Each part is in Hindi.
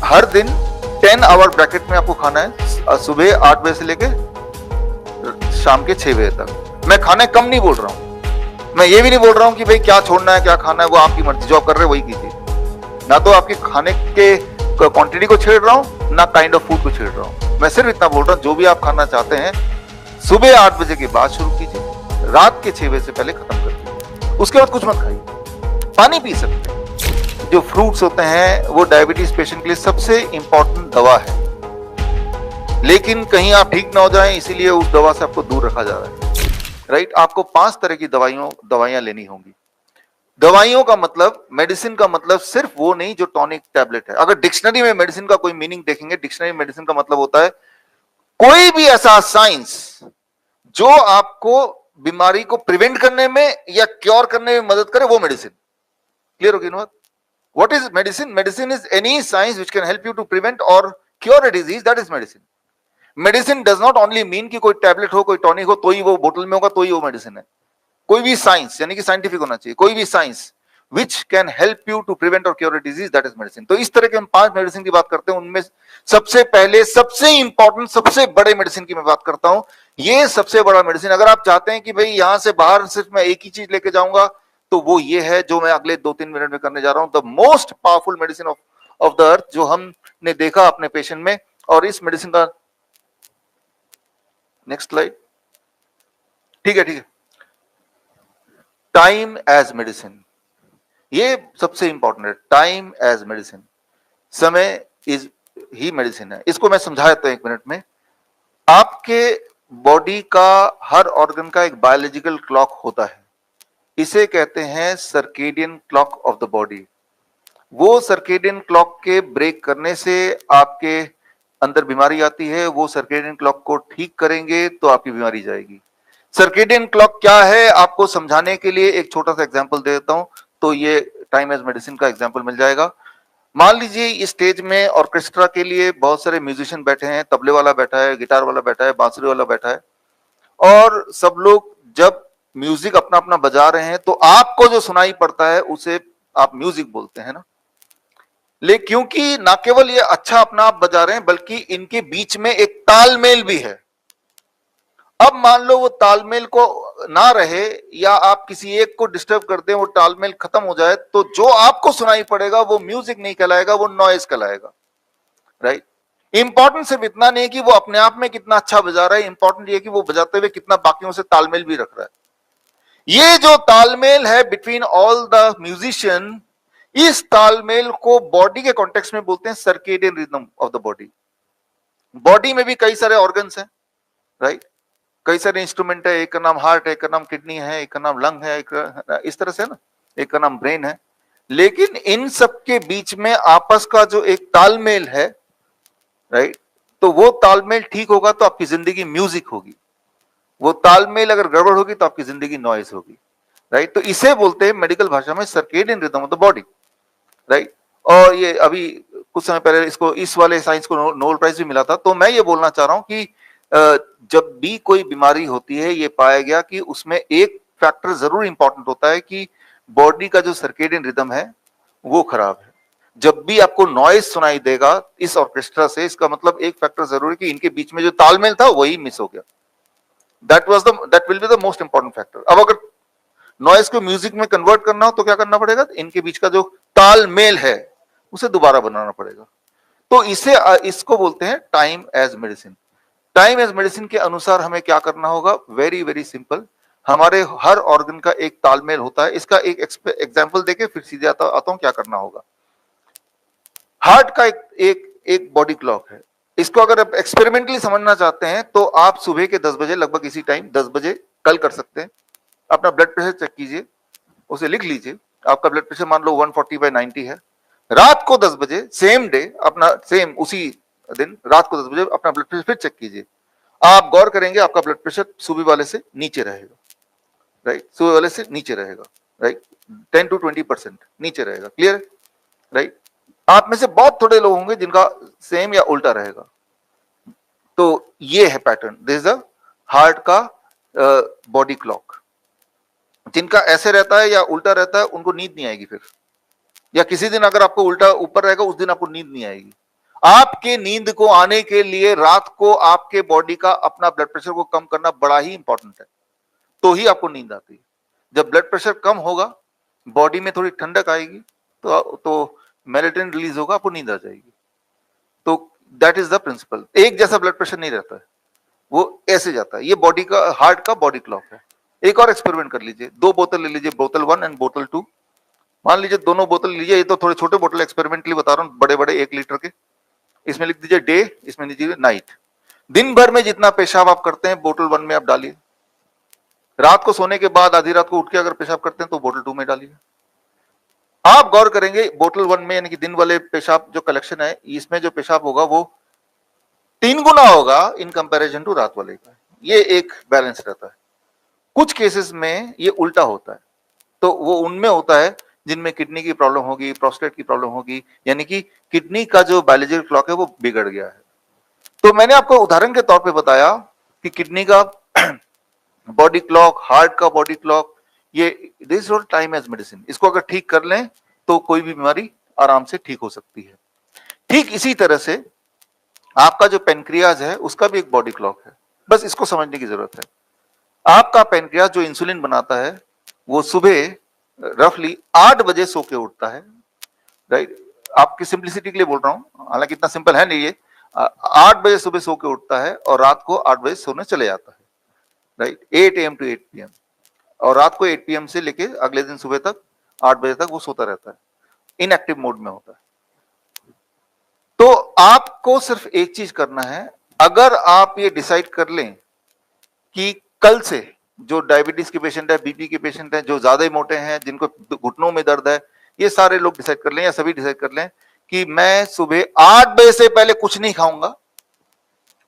हर दिन 10 आवर ब्रैकेट में आपको खाना है, सुबह 8 बजे से लेके शाम के 6 बजे तक। मैं खाने कम नहीं बोल रहा हूं, मैं ये भी नहीं बोल रहा हूं कि भाई क्या छोड़ना है क्या खाना है, वो आपकी मर्जी, जो आप कर रहे हैं वही कीजिए। ना तो आपके खाने के क्वांटिटी को छेड़ रहा हूं, ना काइंड ऑफ फूड को छेड़ रहा हूं। मैं सिर्फ इतना बोल रहा हूं, जो भी आप खाना चाहते हैं सुबह 8 बजे के बाद शुरू कीजिए, रात के 6 बजे से पहले खत्म कर दीजिए। उसके बाद कुछ मत खाइए, पानी पी सकते हैं। जो फ्रूट्स होते हैं वो डायबिटीज पेशेंट के लिए सबसे इंपॉर्टेंट दवा है, लेकिन कहीं आप ठीक ना हो जाएं इसीलिए उस दवा से आपको दूर रखा जा रहा है, राइट। आपको 5 तरह की दवाइयां लेनी होंगी। दवाइयों का मतलब, मेडिसिन का मतलब सिर्फ वो नहीं जो टॉनिक टैबलेट है। अगर डिक्शनरी में मेडिसिन का कोई मीनिंग देखेंगे, डिक्शनरी में मेडिसिन का मतलब होता है कोई भी ऐसा साइंस जो आपको बीमारी को प्रिवेंट करने में या क्योर करने में मदद करे, वो मेडिसिन। क्लियर होगी ना? What is medicine? Medicine is any science which can help you to prevent or cure a disease. That is medicine. Medicine does not only mean कि कोई टैबलेट हो, कोई टॉनिक हो तो ही वो बोतल में होगा तो ही वो मेडिसिन है। कोई भी साइंस, यानी कि साइंटिफिक होना चाहिए, कोई भी science which can help you to prevent or cure a disease, that is medicine. तो इस तरह के हम 5 मेडिसिन की बात करते हैं। उनमें सबसे पहले, सबसे इंपॉर्टेंट, सबसे बड़े मेडिसिन की मैं बात करता हूं। ये सबसे बड़ा मेडिसिन, अगर आप चाहते हैं कि भाई यहां से बाहर सिर्फ मैं एक ही चीज लेके जाऊंगा, तो वो ये है जो मैं अगले 2-3 मिनट में करने जा रहा हूं। The most powerful medicine of the earth, जो हमने देखा अपने पेशेंट में। और इस मेडिसिन का नेक्स्ट स्लाइड, ठीक है। टाइम एज मेडिसिन, ये सबसे इंपॉर्टेंट है। टाइम एज मेडिसिन, समय इज ही मेडिसिन है। इसको मैं समझा देता हूं 1 मिनट में। आपके बॉडी का हर ऑर्गन का एक बायोलॉजिकल क्लॉक होता है, इसे कहते हैं circadian clock of the body. वो सर्केडियन क्लॉक के ब्रेक करने से आपके अंदर बीमारी आती है। वो सर्केडियन क्लॉक को ठीक करेंगे तो आपकी बीमारी जाएगी। सर्केडियन क्लॉक क्या है, आपको समझाने के लिए एक छोटा सा एग्जांपल दे देता हूं, तो ये टाइम एज मेडिसिन का एग्जांपल मिल जाएगा। मान लीजिए इस स्टेज में ऑर्केस्ट्रा के लिए बहुत सारे म्यूजिशियन बैठे हैं, तबले वाला बैठा है, गिटार वाला बैठा है, बांसुरी वाला बैठा है, और सब लोग जब म्यूजिक अपना अपना बजा रहे हैं तो आपको जो सुनाई पड़ता है उसे आप म्यूजिक बोलते हैं ना। लेकिन क्योंकि ना केवल ये अच्छा अपना आप बजा रहे हैं, बल्कि इनके बीच में एक तालमेल भी है। अब मान लो वो तालमेल को ना रहे, या आप किसी एक को डिस्टर्ब कर दें, वो तालमेल खत्म हो जाए, तो जो आपको सुनाई पड़ेगा वो म्यूजिक नहीं कहलाएगा, वो नॉइज कहलाएगा, राइट। इंपॉर्टेंट सिर्फ इतना नहीं है कि वो अपने आप में कितना अच्छा बजा रहा है, इंपॉर्टेंट ये कि वो बजाते हुए कितना बाकियों से तालमेल भी रख रहा है। ये जो तालमेल है बिटवीन ऑल द म्यूजिशियन, इस तालमेल को बॉडी के कॉन्टेक्स्ट में बोलते हैं circadian rhythm of the body. Body में भी कई सारे ऑर्गन्स हैं, राइट, कई सारे इंस्ट्रूमेंट है। एक का नाम हार्ट है, एक का नाम किडनी है, एक का नाम लंग है, एक इस तरह से ना, एक का नाम ब्रेन है। लेकिन इन सब के बीच में आपस का जो एक तालमेल है, राइट, तो वो तालमेल ठीक होगा तो आपकी जिंदगी म्यूजिक होगी। वो तालमेल अगर गड़बड़ होगी तो आपकी जिंदगी नॉइज होगी, राइट। तो इसे बोलते हैं मेडिकल भाषा में circadian rhythm of the body, right. और ये अभी कुछ समय पहले इसको, इस वाले साइंस को नोबेल प्राइज भी मिला था। तो मैं ये बोलना चाह रहा हूं कि जब भी कोई बीमारी होती है, ये पाया गया कि उसमें एक फैक्टर जरूर इंपॉर्टेंट होता है कि बॉडी का जो सर्केडियन रिदम है वो खराब है। जब भी आपको नॉइज सुनाई देगा इस ऑर्केस्ट्रा से, इसका मतलब एक फैक्टर जरूर है कि इनके बीच में जो तालमेल था वही मिस हो गया। That will be the most important factor. अब अगर नॉइज को म्यूजिक में कन्वर्ट करना हो तो क्या करना पड़ेगा, इनके बीच का जो तालमेल है उसे दोबारा बनाना पड़ेगा। तो इसको बोलते हैं time as medicine. Time as medicine के अनुसार हमें क्या करना होगा, वेरी वेरी सिंपल। हमारे हर ऑर्गन का एक तालमेल होता है। इसका एक एग्जांपल देके फिर सीधे आता हूं क्या करना होगा। हार्ट का एक बॉडी क्लॉक है। इसको अगर आप एक्सपेरिमेंटली समझना चाहते हैं तो आप सुबह के 10 बजे, लगभग इसी टाइम 10 बजे कल कर सकते हैं, अपना ब्लड प्रेशर चेक कीजिए, उसे लिख लीजिए। आपका ब्लड प्रेशर मान लो 140/90 है। रात को 10 बजे सेम डे, अपना सेम उसी दिन रात को 10 बजे अपना ब्लड प्रेशर फिर चेक कीजिए। आप गौर करेंगे आपका ब्लड प्रेशर सुबह वाले से नीचे रहेगा, राइट, सुबह वाले से नीचे रहेगा, राइट, 10 to 20% नीचे रहेगा। Clear, right. आप में से बहुत थोड़े लोग होंगे जिनका सेम या उल्टा रहेगा। तो ये है pattern, this is the heart का बॉडी क्लॉक। जिनका ऐसे रहता है या उल्टा रहता है उनको नींद नहीं आएगी फिर, या किसी दिन अगर आपको उल्टा ऊपर रहेगा उस दिन आपको नींद नहीं आएगी। आपके नींद को आने के लिए रात को आपके बॉडी का अपना ब्लड प्रेशर को कम करना बड़ा ही इंपॉर्टेंट है, तो ही आपको नींद आती है। जब ब्लड प्रेशर कम होगा, बॉडी में थोड़ी ठंडक आएगी, तो मेलेटोनिन रिलीज होगा, आपको नींद आ जाएगी। तो दैट इज द प्रिंसिपल। एक जैसा ब्लड प्रेशर नहीं रहता है, वो ऐसे जाता है। ये बॉडी का, हार्ट का बॉडी क्लॉक है। एक और एक्सपेरिमेंट कर लीजिए, 2 बोतल ले लीजिए, बोतल 1 एंड बोतल 2। मान लीजिए दोनों बोतल लीजिए, ये तो थोड़े छोटे बोतल एक्सपेरिमेंट के लिए बता रहा हूं, बड़े बड़े 1 लीटर के। इसमें लिख दीजिए डे, इसमें लीजिए नाइट। दिन भर में जितना पेशाब आप करते हैं बोतल 1 में आप डालिए। रात को सोने के बाद आधी रात को उठ के अगर पेशाब करते हैं तो बोतल 2 में डालिए। आप गौर करेंगे बोतल 1 में, यानी कि दिन वाले पेशाब जो कलेक्शन है, इसमें जो पेशाब होगा वो 3 गुना होगा इन कंपैरिजन टू रात वाले का। ये एक बैलेंस रहता है। कुछ केसेस में ये उल्टा होता है, तो वो उनमें होता है जिनमें किडनी की प्रॉब्लम होगी, प्रोस्टेट की प्रॉब्लम होगी, यानी कि किडनी का जो बायोलॉजिकल क्लॉक है वो बिगड़ गया है। तो मैंने आपको उदाहरण के तौर पे बताया कि किडनी का बॉडी क्लॉक, हार्ट का बॉडी क्लॉक, ये दिस और टाइम एज मेडिसिन, इसको अगर ठीक कर लें तो कोई भी बीमारी आराम से ठीक हो सकती है। ठीक इसी तरह से आपका जो पेनक्रियाज है उसका भी एक बॉडी क्लॉक है, बस इसको समझने की जरूरत है। आपका पेनक्रियाज जो इंसुलिन बनाता है वो सुबह रफली 8 बजे सो के उठता है, राइट। आपकी सिंप्लिसिटी के लिए बोल रहा हूं, हालांकि इतना सिंपल है नहीं ये। 8 बजे सुबह सो के उठता है और रात को 8 बजे सोने चले जाता है, राइट। 8 AM टू 8 PM, और रात को 8 PM से लेके अगले दिन सुबह तक 8 बजे तक वो सोता रहता है, इनएक्टिव मोड में होता है। तो आपको सिर्फ एक चीज करना है, अगर आप ये डिसाइड कर लें कि कल से जो डायबिटीज के पेशेंट है, बीपी के पेशेंट है, जो ज्यादा मोटे हैं, जिनको घुटनों में दर्द है, ये सारे लोग डिसाइड कर लें, या सभी डिसाइड कर लें कि मैं सुबह 8 बजे से पहले कुछ नहीं खाऊंगा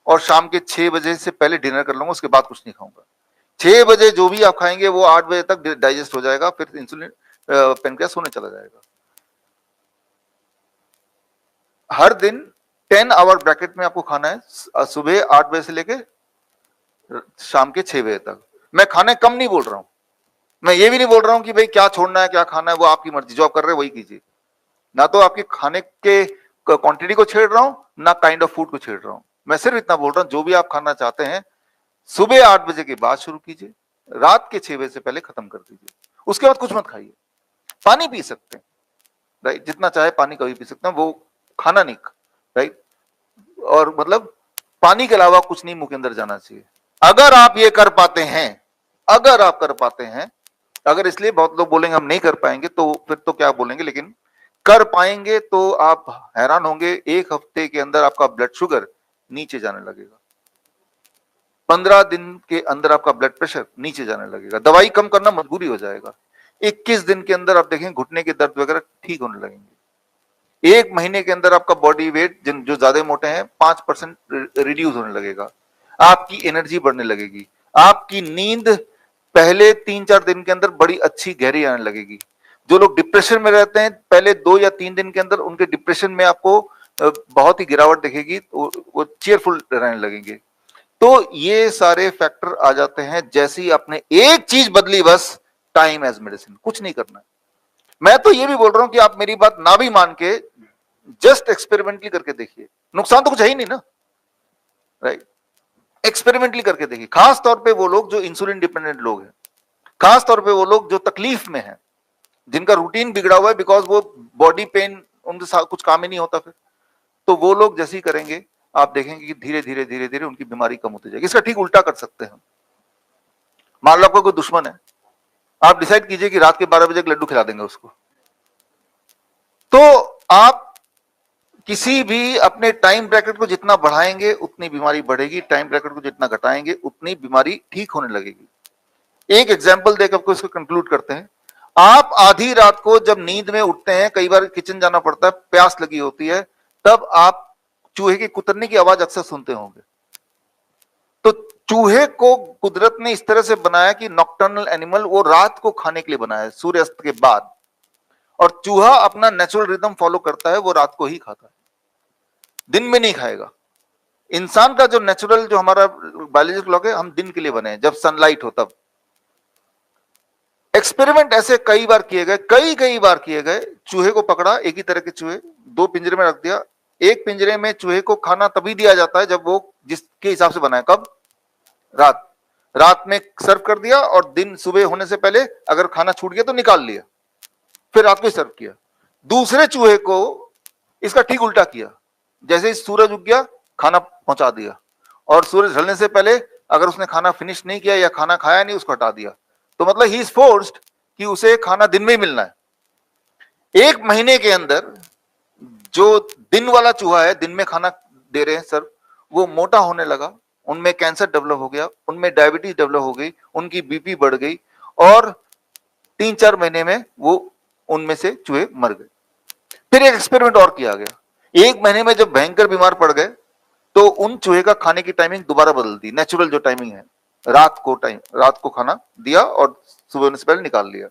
और शाम के 6 बजे से पहले डिनर कर लूंगा, उसके बाद कुछ नहीं खाऊंगा। 6 बजे जो भी आप खाएंगे वो 8 बजे तक डाइजेस्ट हो जाएगा, फिर इंसुलिन पेनक्रियास होने चला जाएगा। हर दिन 10 आवर ब्रैकेट में आपको खाना है, सुबह 8 बजे से लेके शाम के 6 बजे तक। मैं खाने कम नहीं बोल रहा हूं, मैं ये भी नहीं बोल रहा हूं कि भाई क्या छोड़ना है क्या खाना है वो आपकी मर्जी, जो आप कर रहे हैं वही कीजिए। ना तो आपके खाने के क्वांटिटी को छेड़ रहा हूं, ना काइंड ऑफ फूड को छेड़ रहा हूं। मैं सिर्फ इतना बोल रहा हूं, जो भी आप खाना चाहते हैं सुबह 8 बजे के बाद शुरू कीजिए, रात के 6 बजे से पहले खत्म कर दीजिए। उसके बाद कुछ मत खाइए। पानी पी सकते हैं, राइट, जितना चाहे पानी कभी पी सकते हैं, वो खाना नहीं, राइट। और मतलब पानी के अलावा कुछ नहीं मुंह के अंदर जाना चाहिए। अगर आप ये कर पाते हैं, अगर आप कर पाते हैं, अगर, इसलिए बहुत लोग बोलेंगे हम नहीं कर पाएंगे, तो फिर तो क्या बोलेंगे, लेकिन कर पाएंगे तो आप हैरान होंगे, 1 हफ्ते के अंदर आपका ब्लड शुगर नीचे जाने लगेगा। 15 दिन के अंदर आपका ब्लड प्रेशर नीचे जाने लगेगा। दवाई कम करना मजबूरी हो जाएगा। 21 दिन के अंदर आप देखें घुटने के दर्द वगैरह ठीक होने लगेंगे। 1 महीने के अंदर आपका बॉडी वेट, जिन जो ज्यादा मोटे हैं, 5% रिड्यूस होने लगेगा। आपकी एनर्जी बढ़ने लगेगी। आपकी नींद पहले 3-4 दिन के अंदर बड़ी अच्छी गहरी आने लगेगी। जो लोग डिप्रेशन में रहते हैं, पहले 2 या 3 दिन के अंदर उनके डिप्रेशन में आपको बहुत ही गिरावट दिखेगी, वो चेयरफुल रहने लगेंगे। तो ये सारे फैक्टर आ जाते हैं जैसे ही आपने एक चीज बदली, बस टाइम एज मेडिसिन, कुछ नहीं करना है। मैं तो ये भी बोल रहा हूं कि आप मेरी बात ना भी मान के जस्ट एक्सपेरिमेंटली करके देखिए, नुकसान तो कुछ है ही नहीं ना, राइट। एक्सपेरिमेंटली करके देखिए, खास तौर पे वो लोग जो इंसुलिन डिपेंडेंट लोग हैं, खास तौर पे वो लोग जो तकलीफ में हैं, जिनका रूटीन बिगड़ा हुआ है, बिकॉज वो बॉडी पेन उनके साथ कुछ काम ही नहीं होता, फिर तो वो लोग जैसे ही करेंगे आप देखेंगे कि धीरे धीरे धीरे धीरे उनकी बीमारी कम होती जाएगी। इसका ठीक उल्टा कर सकते हैं। मान लो आपका कोई दुश्मन है, आप डिसाइड कीजिए कि रात के 12 बजे एक लड्डू खिला देंगे उसको, तो आप किसी भी अपने टाइम ब्रैकेट को जितना बढ़ाएंगे उतनी बीमारी बढ़ेगी, टाइम ब्रैकेट को जितना घटाएंगे उतनी बीमारी ठीक होने लगेगी। एक एग्जांपल देकर आपको इसको कंक्लूड करते हैं। आप आधी रात को जब नींद में उठते हैं, कई बार किचन जाना पड़ता है, प्यास लगी होती है, तब आप चूहे के कुतरने की आवाज अक्सर सुनते होंगे। तो चूहे को कुदरत ने इस तरह से बनाया कि नॉकटर्नल एनिमल, वो रात को खाने के लिए बनाया है, सूर्यास्त के बाद। और चूहा अपना नेचुरल रिदम फॉलो करता है, वो रात को ही खाता है, दिन में नहीं खाएगा। इंसान का जो नेचुरल, जो हमारा बायोलॉजिकल क्लॉक है, हम दिन के लिए बने हैं, जब सनलाइट हो तब। एक्सपेरिमेंट ऐसे कई बार किए गए, कई बार किए गए। चूहे को पकड़ा, एक ही तरह के चूहे, 2 पिंजरे में रख दिया, एक पिंजरे में चूहे को खाना तभी दिया जाता है जब वो जिसके हिसाब से बना है, कब? रात रात में सर्व कर दिया और दिन सुबह होने से पहले अगर खाना छूट गया तो निकाल लिया, फिर रात को सर्व किया। दूसरे चूहे को इसका ठीक उल्टा किया, जैसे ही सूरज उग गया खाना पहुंचा दिया, और सूरज ढलने से पहले अगर उसने खाना फिनिश नहीं किया या खाना खाया नहीं उसको हटा दिया। तो मतलब ही इज फोर्स्ड कि उसे खाना दिन में ही मिलना है। एक महीने के अंदर जो दिन वाला चूहा है, दिन में खाना दे रहे हैं सर, वो मोटा होने लगा, उनमें कैंसर डेवलप हो गया, उनमें डायबिटीज डेवलप हो गई, उनकी बीपी बढ़ गई, और 3-4 महीने में वो उनमें से चूहे मर गए। फिर एक एक्सपेरिमेंट और किया गया, एक महीने में जब भयंकर बीमार पड़ गए तो उन चूहे का खाने की टाइमिंग दोबारा बदल दी, नेचुरल जो टाइमिंग है, रात को खाना दिया और सुबह होने से पहले निकाल लिया।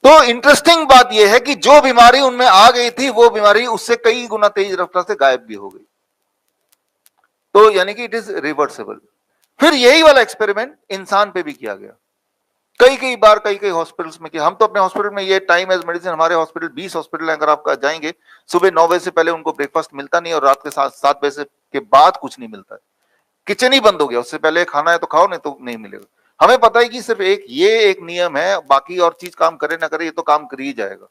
तो इंटरेस्टिंग बात यह है कि जो बीमारी उनमें आ गई थी वो बीमारी उससे कई गुना तेज रफ्तार से गायब भी हो गई। तो यानी कि इट इज रिवर्सेबल। फिर यही वाला एक्सपेरिमेंट इंसान पे भी किया गया, कई बार कई हॉस्पिटल्स में किया। हम तो अपने हॉस्पिटल में ये टाइम एज मेडिसिन, हमारे हॉस्पिटल 20 हॉस्पिटल है, अगर आप जाएंगे सुबह 9 बजे से पहले उनको ब्रेकफास्ट मिलता नहीं और रात के 7 बजे के बाद कुछ नहीं मिलता है, किचन ही बंद हो गया, उससे पहले खाना है तो खाओ नहीं तो नहीं मिलेगा। हमें पता है कि सिर्फ एक नियम है, बाकी और चीज काम करे ना करे ये तो काम कर ही जाएगा,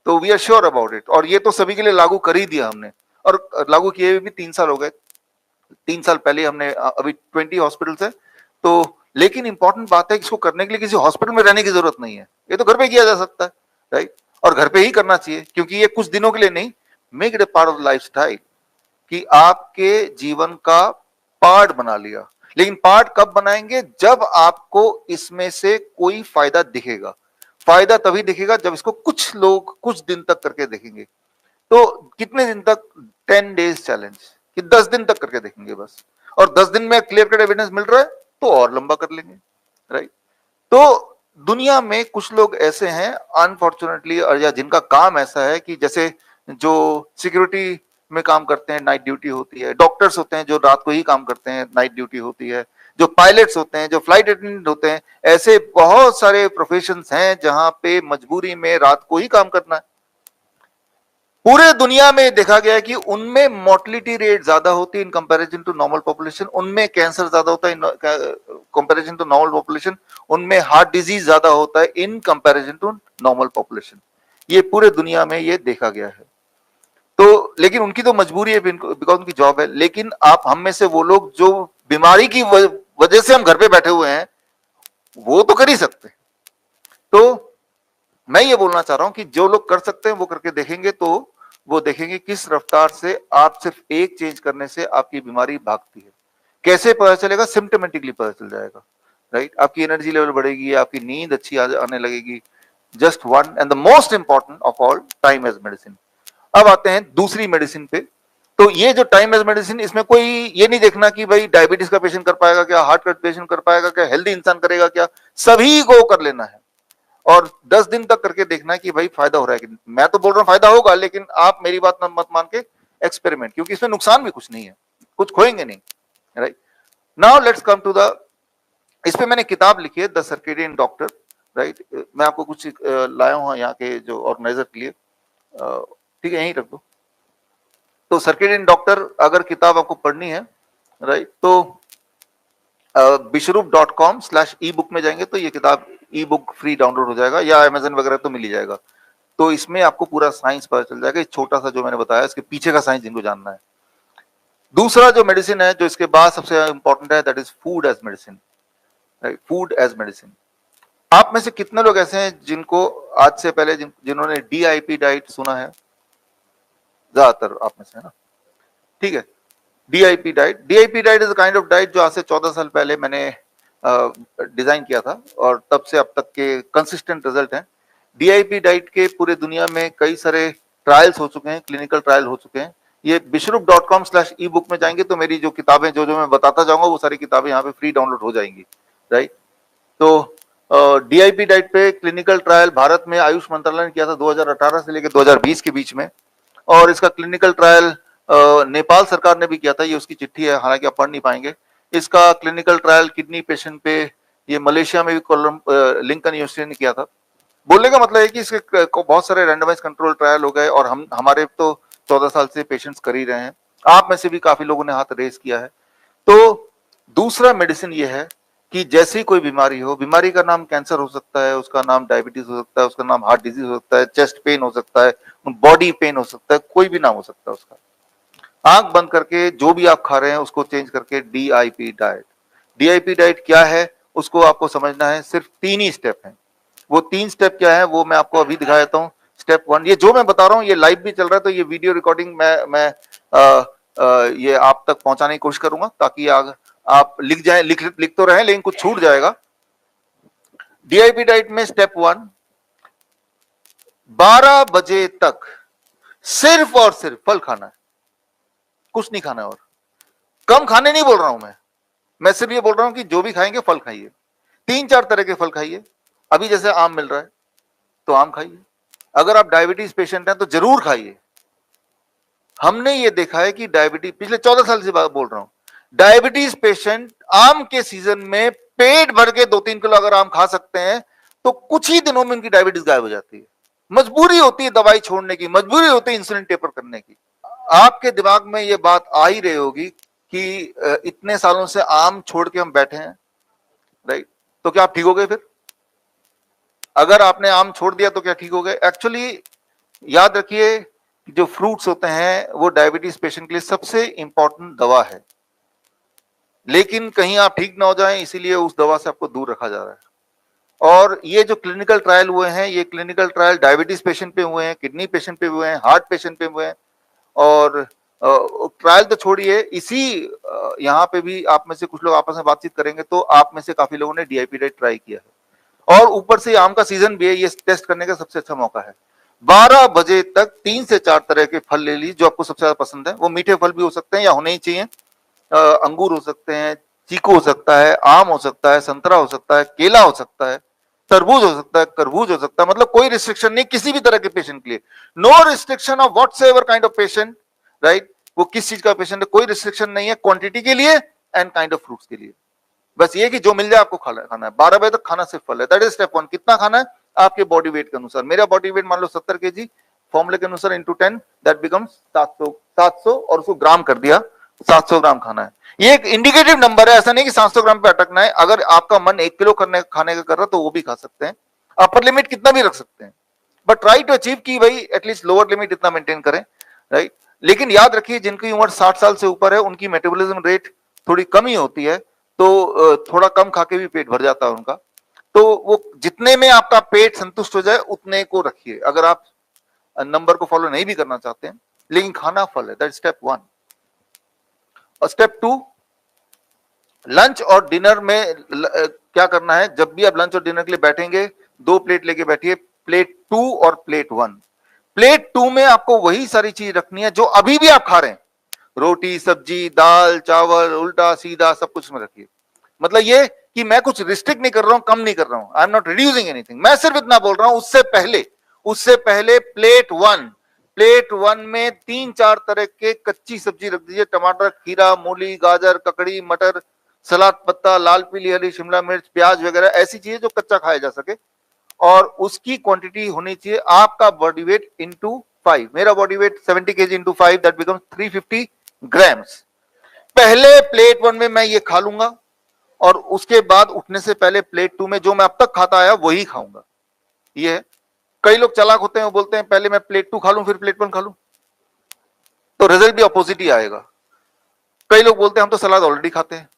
तो we are sure about it. और ये तो सभी के लिए लागू कर ही दिया हमने, और लागू किए हुए भी 3 साल हो गए। 3 साल पहले हमने, अभी 20 हॉस्पिटल है। तो लेकिन इंपॉर्टेंट बात है कि इसको करने के लिए किसी हॉस्पिटल में रहने की जरूरत नहीं है, ये तो घर पे किया जा सकता है, राइट? और घर पे ही करना चाहिए, क्योंकि ये कुछ दिनों के लिए नहीं, make it A part of life style, कि आपके जीवन का पार्ट बना लिया। लेकिन पार्ट कब बनाएंगे? जब आपको इसमें से कोई फायदा दिखेगा। फायदा तभी दिखेगा जब इसको कुछ लोग कुछ दिन तक करके देखेंगे। तो कितने दिन तक? 10 डेज चैलेंज, कि 10 दिन तक करके देखेंगे बस, और 10 दिन में क्लियर कट एविडेंस मिल रहा है तो और लंबा कर लेंगे, राइट? तो दुनिया में कुछ लोग ऐसे हैं अनफॉर्चुनेटली, और या जिनका काम ऐसा है कि जैसे जो सिक्योरिटी में काम करते हैं, नाइट ड्यूटी होती है, डॉक्टर्स होते हैं जो रात को ही काम करते हैं, नाइट ड्यूटी होती है, जो पायलट्स होते हैं, जो फ्लाइट अटेंडेंट होते हैं, ऐसे बहुत सारे प्रोफेशंस हैं जहां पे मजबूरी में रात को ही काम करना है। पूरे दुनिया में देखा गया है कि उनमें मोर्टेलिटी रेट ज्यादा होती है in comparison to normal population, उनमें कैंसर ज्यादा होता है in comparison to normal population, उनमें हार्ट डिजीज ज्यादा होता है in comparison to normal population. ये पूरे दुनिया में ये देखा गया है। तो लेकिन उनकी तो मजबूरी है, बिकॉज उनकी जॉब है। लेकिन आप हम में से वो लोग जो बीमारी की वजह से हम घर पे बैठे हुए हैं, वो तो कर ही सकते। तो मैं ये बोलना चाह रहा हूं कि जो लोग कर सकते हैं वो करके देखेंगे, तो वो देखेंगे किस रफ्तार से आप सिर्फ एक चेंज करने से आपकी बीमारी भागती है। कैसे पता चलेगा? सिम्टोमेटिकली पता चल जाएगा, राइट? आपकी एनर्जी लेवल बढ़ेगी, आपकी नींद अच्छी आने लगेगी। Just one and the most important of all, time as medicine. अब आते हैं दूसरी मेडिसिन पे। तो ये जो टाइम एज मेडिसिन, इसमें कोई ये नहीं देखना कि भाई डायबिटीज का पेशेंट कर पाएगा क्या, हार्ट का पेशेंट कर पाएगा क्या, हेल्दी इंसान करेगा क्या, सभी को कर लेना है। और 10 दिन तक करके देखना है कि भाई फायदा हो रहा है कि। मैं तो बोल रहा हूं फायदा होगा, लेकिन आप मेरी बात मत मान के एक्सपेरिमेंट, क्योंकि इसमें नुकसान भी कुछ नहीं है, कुछ खोएंगे नहीं, right? Now let's come to the, इस पे मैंने किताब लिखी है, द सर्केडियन डॉक्टर, राइट? मैं आपको कुछ लाया हूं यहाँ के जो ऑर्गेनाइजर के लिए, ठीक है, यहीं रख दो। तो सर्केडियन डॉक्टर अगर किताब आपको पढ़नी है, राइट, तो bishrup.com/ebook में जाएंगे तो ये किताब ई बुक फ्री डाउनलोड हो जाएगा, या अमेजन वगैरह तो मिल ही जाएगा। तो इसमें आपको पूरा साइंस पता चल जाएगा, छोटा सा जो मैंने बताया इसके पीछे का साइंस जिनको जानना है। दूसरा जो मेडिसिन है जो इसके बाद सबसे इंपॉर्टेंट है, that is food as medicine, right? Food as medicine. आप में से कितने लोग ऐसे हैं जिनको आज से पहले जिन्होंने DIP डाइट सुना है? ज्यादातर आप में से, है ना? ठीक है, DIP diet is kind of diet जो आज से 14 साल पहले मैंने डिजाइन किया था, और तब से अब तक के कंसिस्टेंट रिजल्ट हैं। DIP डाइट के पूरे दुनिया में कई सारे ट्रायल्स हो चुके हैं, क्लिनिकल ट्रायल हो चुके हैं। ये bishrup.com/ebook में जाएंगे तो मेरी जो किताबें जो मैं बताता जाऊंगा वो सारी किताबें यहाँ पे फ्री डाउनलोड हो जाएंगी, राइट? तो DIP डाइट पे क्लिनिकल ट्रायल भारत में आयुष मंत्रालय ने किया था 2018 से लेकर 2020 के बीच में, और इसका क्लिनिकल ट्रायल नेपाल सरकार ने भी किया था, ये उसकी चिट्ठी है, हालांकि आप पढ़ नहीं पाएंगे। इसका क्लिनिकल ट्रायल किडनी पेशेंट पे ये मलेशिया में भी लिंकन यूनिवर्सिटी ने किया था। बोलने का मतलब है कि इसके बहुत सारे रैंडमाइज कंट्रोल ट्रायल हो गए, और हमारे तो 14 साल से पेशेंट्स कर ही रहे हैं, आप में से भी काफी लोगों ने हाथ रेस किया है। तो दूसरा मेडिसिन ये है कि जैसी कोई बीमारी हो, बीमारी का नाम कैंसर हो सकता है, उसका नाम डायबिटीज हो सकता है, उसका नाम हार्ट डिजीज हो सकता है, चेस्ट पेन हो सकता है, बॉडी पेन हो सकता है, कोई भी नाम हो सकता है उसका, आंख बंद करके जो भी आप खा रहे हैं उसको चेंज करके DIP डाइट। DIP डाइट क्या है उसको आपको समझना है, सिर्फ 3 ही स्टेप हैं। वो 3 स्टेप क्या है वो मैं आपको अभी दिखा देता हूँ। स्टेप 1, ये जो मैं बता रहा हूँ ये लाइव भी चल रहा है, तो ये वीडियो रिकॉर्डिंग मैं ये आप तक पहुंचाने की कोशिश करूंगा ताकि आप लिख जाए, लिख तो रहे लेकिन कुछ छूट जाएगा। DIP डाइट में स्टेप 1, 12 बजे तक सिर्फ और सिर्फ फल खाना है, कुछ नहीं खाना है। और कम खाने नहीं बोल रहा हूं मैं सिर्फ ये बोल रहा हूं कि जो भी खाएंगे फल खाइए, 3-4 तरह के फल खाइए। अभी जैसे आम मिल रहा है तो आम खाइए, अगर आप डायबिटीज पेशेंट हैं तो जरूर खाइए। हमने ये देखा है कि डायबिटीज, पिछले 14 साल से बात बोल रहा हूं, डायबिटीज पेशेंट आम के सीजन में पेट भर के 2-3 किलो अगर आम खा सकते हैं तो कुछ ही दिनों में उनकी डायबिटीज गायब हो जाती है। मजबूरी होती है दवाई छोड़ने की, मजबूरी होती है इंसुलिन टेपर करने की। आपके दिमाग में ये बात आ ही रही होगी कि इतने सालों से आम छोड़ के हम बैठे हैं, राइट? तो क्या आप ठीक हो गए? फिर अगर आपने आम छोड़ दिया तो क्या ठीक हो गए? एक्चुअली याद रखिए जो फ्रूट्स होते हैं वो डायबिटीज पेशेंट के लिए सबसे इंपॉर्टेंट दवा है, लेकिन कहीं आप ठीक ना हो जाएं इसीलिए उस दवा से आपको दूर रखा जा रहा है। और ये जो क्लिनिकल ट्रायल हुए हैं, ये क्लिनिकल ट्रायल डायबिटीज पेशेंट पे हुए हैं, किडनी पेशेंट पे हुए हैं, हार्ट पेशेंट पे हुए हैं। और ट्रायल तो छोड़िए, इसी यहाँ पे भी आप में से कुछ लोग आपस में बातचीत करेंगे तो आप में से काफी लोगों ने DIP डाइट ट्राई किया है। और ऊपर से आम का सीजन भी है, ये टेस्ट करने का सबसे अच्छा मौका है। 12 बजे तक 3 से 4 तरह के फल ले लीजिए जो आपको सबसे ज्यादा पसंद है। वो मीठे फल भी हो सकते हैं या होने ही चाहिए, अंगूर हो सकते हैं, चीकू हो सकता है, आम हो सकता है, संतरा हो सकता है, केला हो सकता है, तरबूज हो सकता है, तरबूज हो सकता है। मतलब कोई रिस्ट्रिक्शन नहीं किसी भी तरह के पेशेंट के लिए, no restriction of whatsoever kind of patient, right? वो किस चीज का पेशेंट है, कोई रिस्ट्रिक्शन नहीं है क्वांटिटी के लिए एंड काइंड ऑफ फ्रूट्स के लिए। बस ये कि जो मिल जाए आपको खाना है। 12 बजे तक खाना सिर्फ फल है, दैट इज स्टेप 1। कितना खाना है? आपके बॉडी वेट के अनुसार। मेरा बॉडी वेट मान लो 70 kg, फॉर्मूले के अनुसार इंटू 10 दैट बिकम्स 700 और उसको ग्राम कर दिया, 700 ग्राम खाना है। ये एक इंडिकेटिव नंबर है, ऐसा नहीं कि 700 ग्राम पे अटकना है। अगर आपका मन 1 किलो खाने का कर रहा तो वो भी खा सकते हैं, अपर लिमिट कितना भी रख सकते हैं, बट ट्राई टू अचीव की भाई एटलीस्ट लोअर लिमिट इतना मेंटेन करें, राइट? लेकिन याद रखिए जिनकी उम्र 60 साल से ऊपर है उनकी मेटाबॉलिज्म रेट थोड़ी कम ही होती है, तो थोड़ा कम खा के भी पेट भर जाता है उनका। तो वो जितने में आपका पेट संतुष्ट हो जाए उतने को रखिए, अगर आप नंबर को फॉलो नहीं भी करना चाहते हैं, लेकिन खाना फल है, दैट स्टेप 1। और स्टेप 2, लंच और डिनर में क्या करना है? जब भी आप लंच और डिनर के लिए बैठेंगे 2 प्लेट लेके बैठिए, प्लेट 2 और प्लेट 1। प्लेट 2 में आपको वही सारी चीज रखनी है जो अभी भी आप खा रहे हैं, रोटी सब्जी दाल चावल उल्टा सीधा सब कुछ में रखिए। मतलब ये कि मैं कुछ रिस्ट्रिक्ट नहीं कर रहा हूं, कम नहीं कर रहा हूं, I am not reducing anything, मैं सिर्फ इतना बोल रहा हूं उससे पहले प्लेट 1 में 3-4 तरह के कच्ची सब्जी रख दीजिए, टमाटर खीरा मूली गाजर ककड़ी मटर सलाद पत्ता लाल पीली हरी शिमला मिर्च प्याज वगैरह, ऐसी चीजें जो कच्चा खाया जा सके। और उसकी क्वांटिटी होनी चाहिए आपका बॉडी वेट इंटू 5। मेरा body weight 70 kg into 5 that becomes 350 grams. पहले प्लेट 1 में मैं ये खा लूंगा और उसके बाद उठने से पहले प्लेट 2 में जो मैं अब तक खाता आया वही खाऊंगा। ये है, कई लोग चालाक होते हैं, वो बोलते हैं पहले मैं प्लेट 2 खा लूं फिर प्लेट 1 खा लूं, तो रिजल्ट भी अपोजिट ही आएगा। कई लोग बोलते हैं हम तो सलाद ऑलरेडी खाते हैं।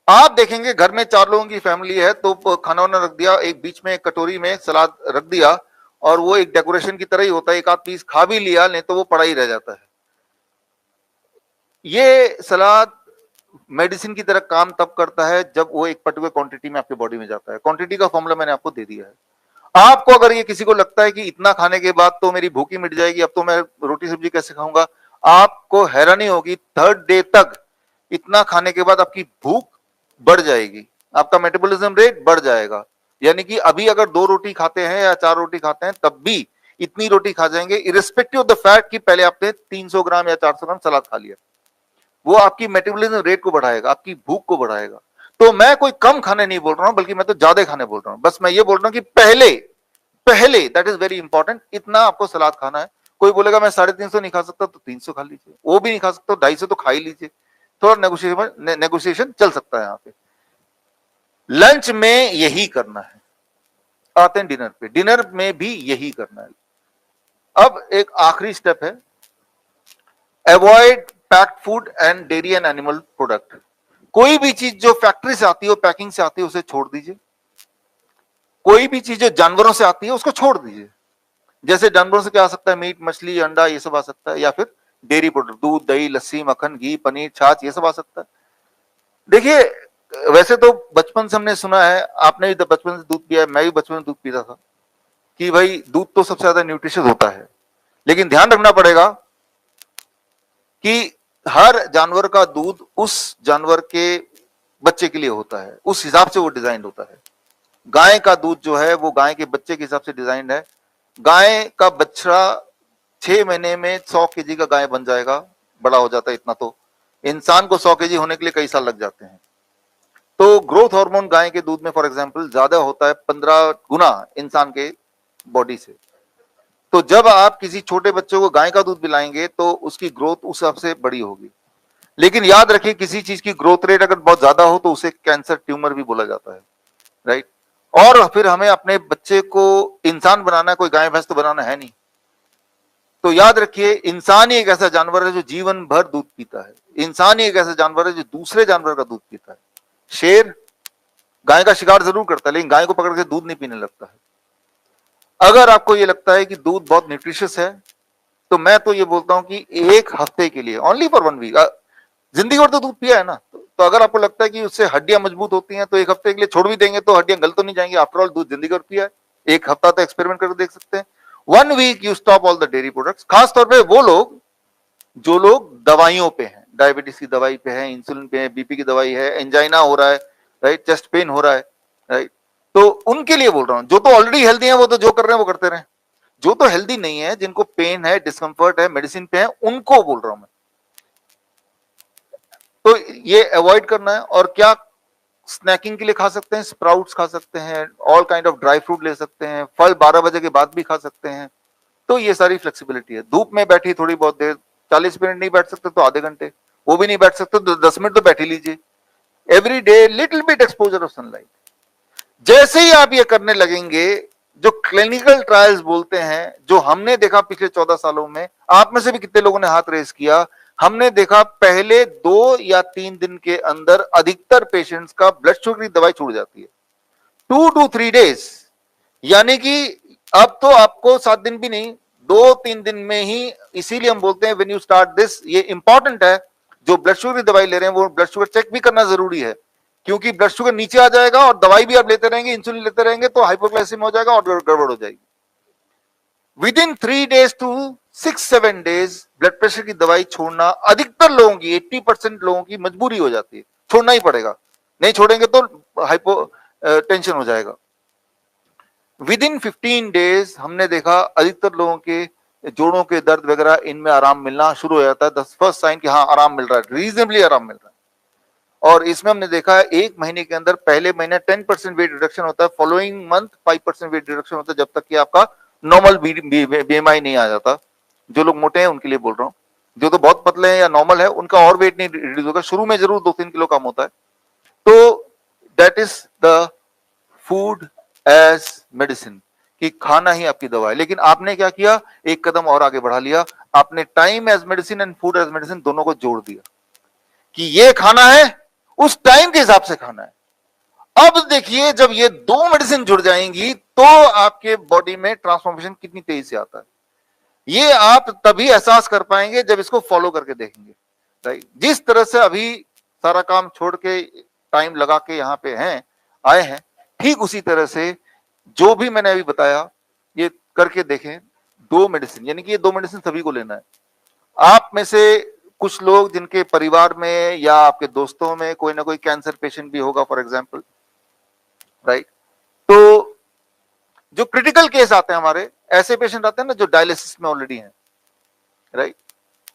आप देखेंगे घर में 4 लोगों की फैमिली है तो खाना वाना रख दिया, एक बीच में एक कटोरी में सलाद रख दिया और वो एक डेकोरेशन की तरह ही होता है, एक आध पीस खा भी लिया नहीं तो वो पड़ा ही रह जाता है। ये सलाद मेडिसिन की तरह काम तब करता है जब वो एक पर्टिकुलर क्वांटिटी में आपके बॉडी में जाता है। क्वांटिटी का फॉर्मूला मैंने आपको दे दिया है। आपको अगर ये किसी को लगता है कि इतना खाने के बाद तो मेरी भूख ही मिट जाएगी, अब तो मैं रोटी सब्जी कैसे खाऊंगा, आपको हैरानी होगी 3rd डे तक इतना खाने के बाद आपकी भूख बढ़ जाएगी, आपका मेटाबॉलिज्म रेट बढ़ जाएगा। यानी कि अभी अगर 2 रोटी खाते हैं या 4 रोटी खाते हैं तब भी इतनी रोटी खा जाएंगे इरिस्पेक्टिव ऑफ द फैक्ट कि पहले आपने 300 ग्राम या 400 ग्राम सलाद खा लिया। वो आपकी मेटाबॉलिज्म रेट को बढ़ाएगा, आपकी भूख को बढ़ाएगा। तो मैं कोई कम खाने नहीं बोल रहा हूं, बल्कि मैं तो ज्यादा खाने बोल रहा हूं। बस मैं ये बोल रहा हूं कि पहले दैट इज वेरी इंपॉर्टेंट, इतना आपको सलाद खाना है, कोई बोलेगा मैं 350 नहीं खा सकता तो 300 खा लीजिए, वो भी नहीं खा सकता तो 250 तो खा ही लीजिए, थोड़ा नेगोशिएशन चल सकता है यहाँ पे। लंच में यही करना है, आते हैं डिनर पे, डिनर में भी यही करना है। अब एक आखिरी स्टेप है, avoid packed food and dairy and animal product. कोई भी चीज जो फैक्ट्री से आती है, पैकिंग से आती है, उसे छोड़ दीजिए। कोई भी चीज जो जानवरों से आती है उसको छोड़ दीजिए। जैसे जानवरों से क्या आ सकता है, मीट, मछली, अंडा, ये सब आ सकता है, या फिर डेयरी प्रोडक्ट, दूध, दही, लस्सी, मक्खन, घी, पनीर, छाछ, ये सब आ सकता है। देखिए, वैसे तो बचपन से हमने सुना है, आपने भी बचपन से दूध पिया है, मैं भी बचपन में दूध पीता था, कि भाई दूध तो सबसे ज्यादा न्यूट्रिशियस होता है। लेकिन ध्यान रखना पड़ेगा कि हर जानवर का दूध उस जानवर के बच्चे के लिए होता है, उस हिसाब से वो डिजाइन होता है। गाय का दूध जो है वो गाय के बच्चे के हिसाब से डिजाइन है। गाय का बच्चा 6 महीने में 100 केजी का गाय बन जाएगा, बड़ा हो जाता है इतना। तो इंसान को 100 केजी होने के लिए कई साल लग जाते हैं। तो ग्रोथ हार्मोन गाय के दूध में फॉर एग्जांपल ज्यादा होता है, 15 गुना इंसान के बॉडी से। तो जब आप किसी छोटे बच्चे को गाय का दूध पिलाएंगे तो उसकी ग्रोथ उस हिसाब से बड़ी होगी। लेकिन याद रखिए, किसी चीज की ग्रोथ रेट अगर बहुत ज्यादा हो तो उसे कैंसर ट्यूमर भी बोला जाता है, राइट। और फिर हमें अपने बच्चे को इंसान बनाना है, कोई गाय भैंस तो बनाना है नहीं। तो याद रखिए, इंसान ही एक ऐसा जानवर है जो जीवन भर दूध पीता है। इंसान ही एक ऐसा जानवर है जो दूसरे जानवर का दूध पीता है। शेर गाय का शिकार जरूर करता है, लेकिन गाय को पकड़ के दूध नहीं पीने लगता है। अगर आपको ये लगता है कि दूध बहुत न्यूट्रिशियस है, तो मैं तो ये बोलता हूं कि एक हफ्ते के लिए, ओनली फॉर 1 वीक, जिंदगी भर तो दूध पिया है ना, तो अगर आपको लगता है कि उससे हड्डियां मजबूत होती हैं, तो एक हफ्ते के लिए छोड़ भी देंगे तो हड्डियां गल तो नहीं जाएंगी। आफ्टरऑल दूध जिंदगी भर पिया है, एक हफ्ता तो एक्सपेरिमेंट करके देख सकते हैं। 1 week you stop all the dairy products. खास तौर पे वो लोग जो लोग दवाइयों पे हैं, डायबिटीज की दवाई पे है, इंसुलिन पे है, बीपी की दवाई है, एंजाइना हो रहा है, राइट, चेस्ट पेन हो रहा है, राइट, तो उनके लिए बोल रहा हूं। जो तो ऑलरेडी हेल्दी है वो तो जो कर रहे हैं वो करते रहे। जो तो हेल्दी नहीं है, जिनको पेन है, डिस्कंफर्ट है, मेडिसिन पे है, उनको बोल रहा हूं मैं। तो ये अवॉइड करना है। और क्या स्नैकिंग के लिए खा सकते हैं, स्प्राउट्स खा सकते हैं, all kind of dry fruit ले सकते हैं, फल 12 बजे के बाद भी खा सकते हैं। तो ये सारी फ्लेक्सिबिलिटी है। धूप में बैठी थोड़ी बहुत देर, 40 मिनट नहीं बैठ सकते तो आधे घंटे, वो भी नहीं बैठ सकते तो 10 मिनट तो बैठ ही लीजिए। Every day little bit exposure of sunlight. जैसे ही आप ये करने लगेंगे, जो क्लिनिकल ट्रायल्स बोलते हैं, जो हमने देखा पिछले 14 सालों में, आप में से भी कितने लोगों ने हाथ रेस किया, हमने देखा पहले 2 या 3 दिन के अंदर अधिकतर पेशेंट्स का ब्लड शुगर की दवाई छूट जाती है। 2 to 3 days, यानी कि अब तो आपको 7 दिन भी नहीं, 2-3 दिन में ही। इसीलिए हम बोलते हैं व्हेन यू स्टार्ट दिस, ये इंपॉर्टेंट है, जो ब्लड शुगर की दवाई ले रहे हैं वो ब्लड शुगर चेक भी करना जरूरी है, क्योंकि ब्लड शुगर नीचे आ जाएगा और दवाई भी आप लेते रहेंगे, इंसुलिन लेते रहेंगे, तो हाइपोग्लाइसेमिया हो जाएगा और गड़बड़ हो जाएगी। With in 3 days to 6-7 days blood pressure की दवाई छोड़ना अधिकतर लोगों की, 80% लोगों की मजबूरी हो जाती है, छोड़ना ही पड़ेगा, नहीं छोड़ेंगे तो हाइपो टेंशन हो जाएगा। विद इन 15 days हमने देखा अधिकतर लोगों के जोड़ों के दर्द वगैरह इनमें आराम मिलना शुरू हो जाता है। द फर्स्ट साइन कि हाँ आराम मिल रहा है, रीजनेबली आराम मिल रहा है। और इसमें हमने देखा है 1 महीने के अंदर, पहले महीने 10% वेट रिडक्शन होता है, फॉलोइंग मंथ 5% वेट रिडक्शन होता है, जब तक कि आपका नॉर्मल बीएमआई नहीं आ जाता। जो लोग मोटे हैं उनके लिए बोल रहा हूँ, जो तो बहुत पतले हैं या नॉर्मल है उनका और वेट नहीं रिड्यूस होगा, शुरू में जरूर 2-3 किलो कम होता है। तो that is the food as medicine, कि खाना ही आपकी दवा है। लेकिन आपने क्या किया, एक कदम और आगे बढ़ा लिया, आपने time as medicine and food as medicine दोनों को जोड़ दिया, कि ये खाना है, उस टाइम के हिसाब से खाना है। अब देखिए, जब ये 2 मेडिसिन जुड़ जाएंगी तो आपके बॉडी में ट्रांसफॉर्मेशन कितनी तेजी से आता है, ये आप तभी एहसास कर पाएंगे जब इसको फॉलो करके देखेंगे, राइट। जिस तरह से अभी सारा काम छोड़ के टाइम लगा के यहाँ पे हैं, आए हैं, ठीक उसी तरह से जो भी मैंने अभी बताया ये करके देखें। 2 मेडिसिन, यानी कि ये 2 मेडिसिन सभी को लेना है। आप में से कुछ लोग जिनके परिवार में या आपके दोस्तों में कोई ना कोई कैंसर पेशेंट भी होगा फॉर एग्जांपल, राइट। तो जो क्रिटिकल केस आते हैं हमारे, ऐसे पेशेंट आते हैं ना जो डायलिसिस में ऑलरेडी हैं, राइट।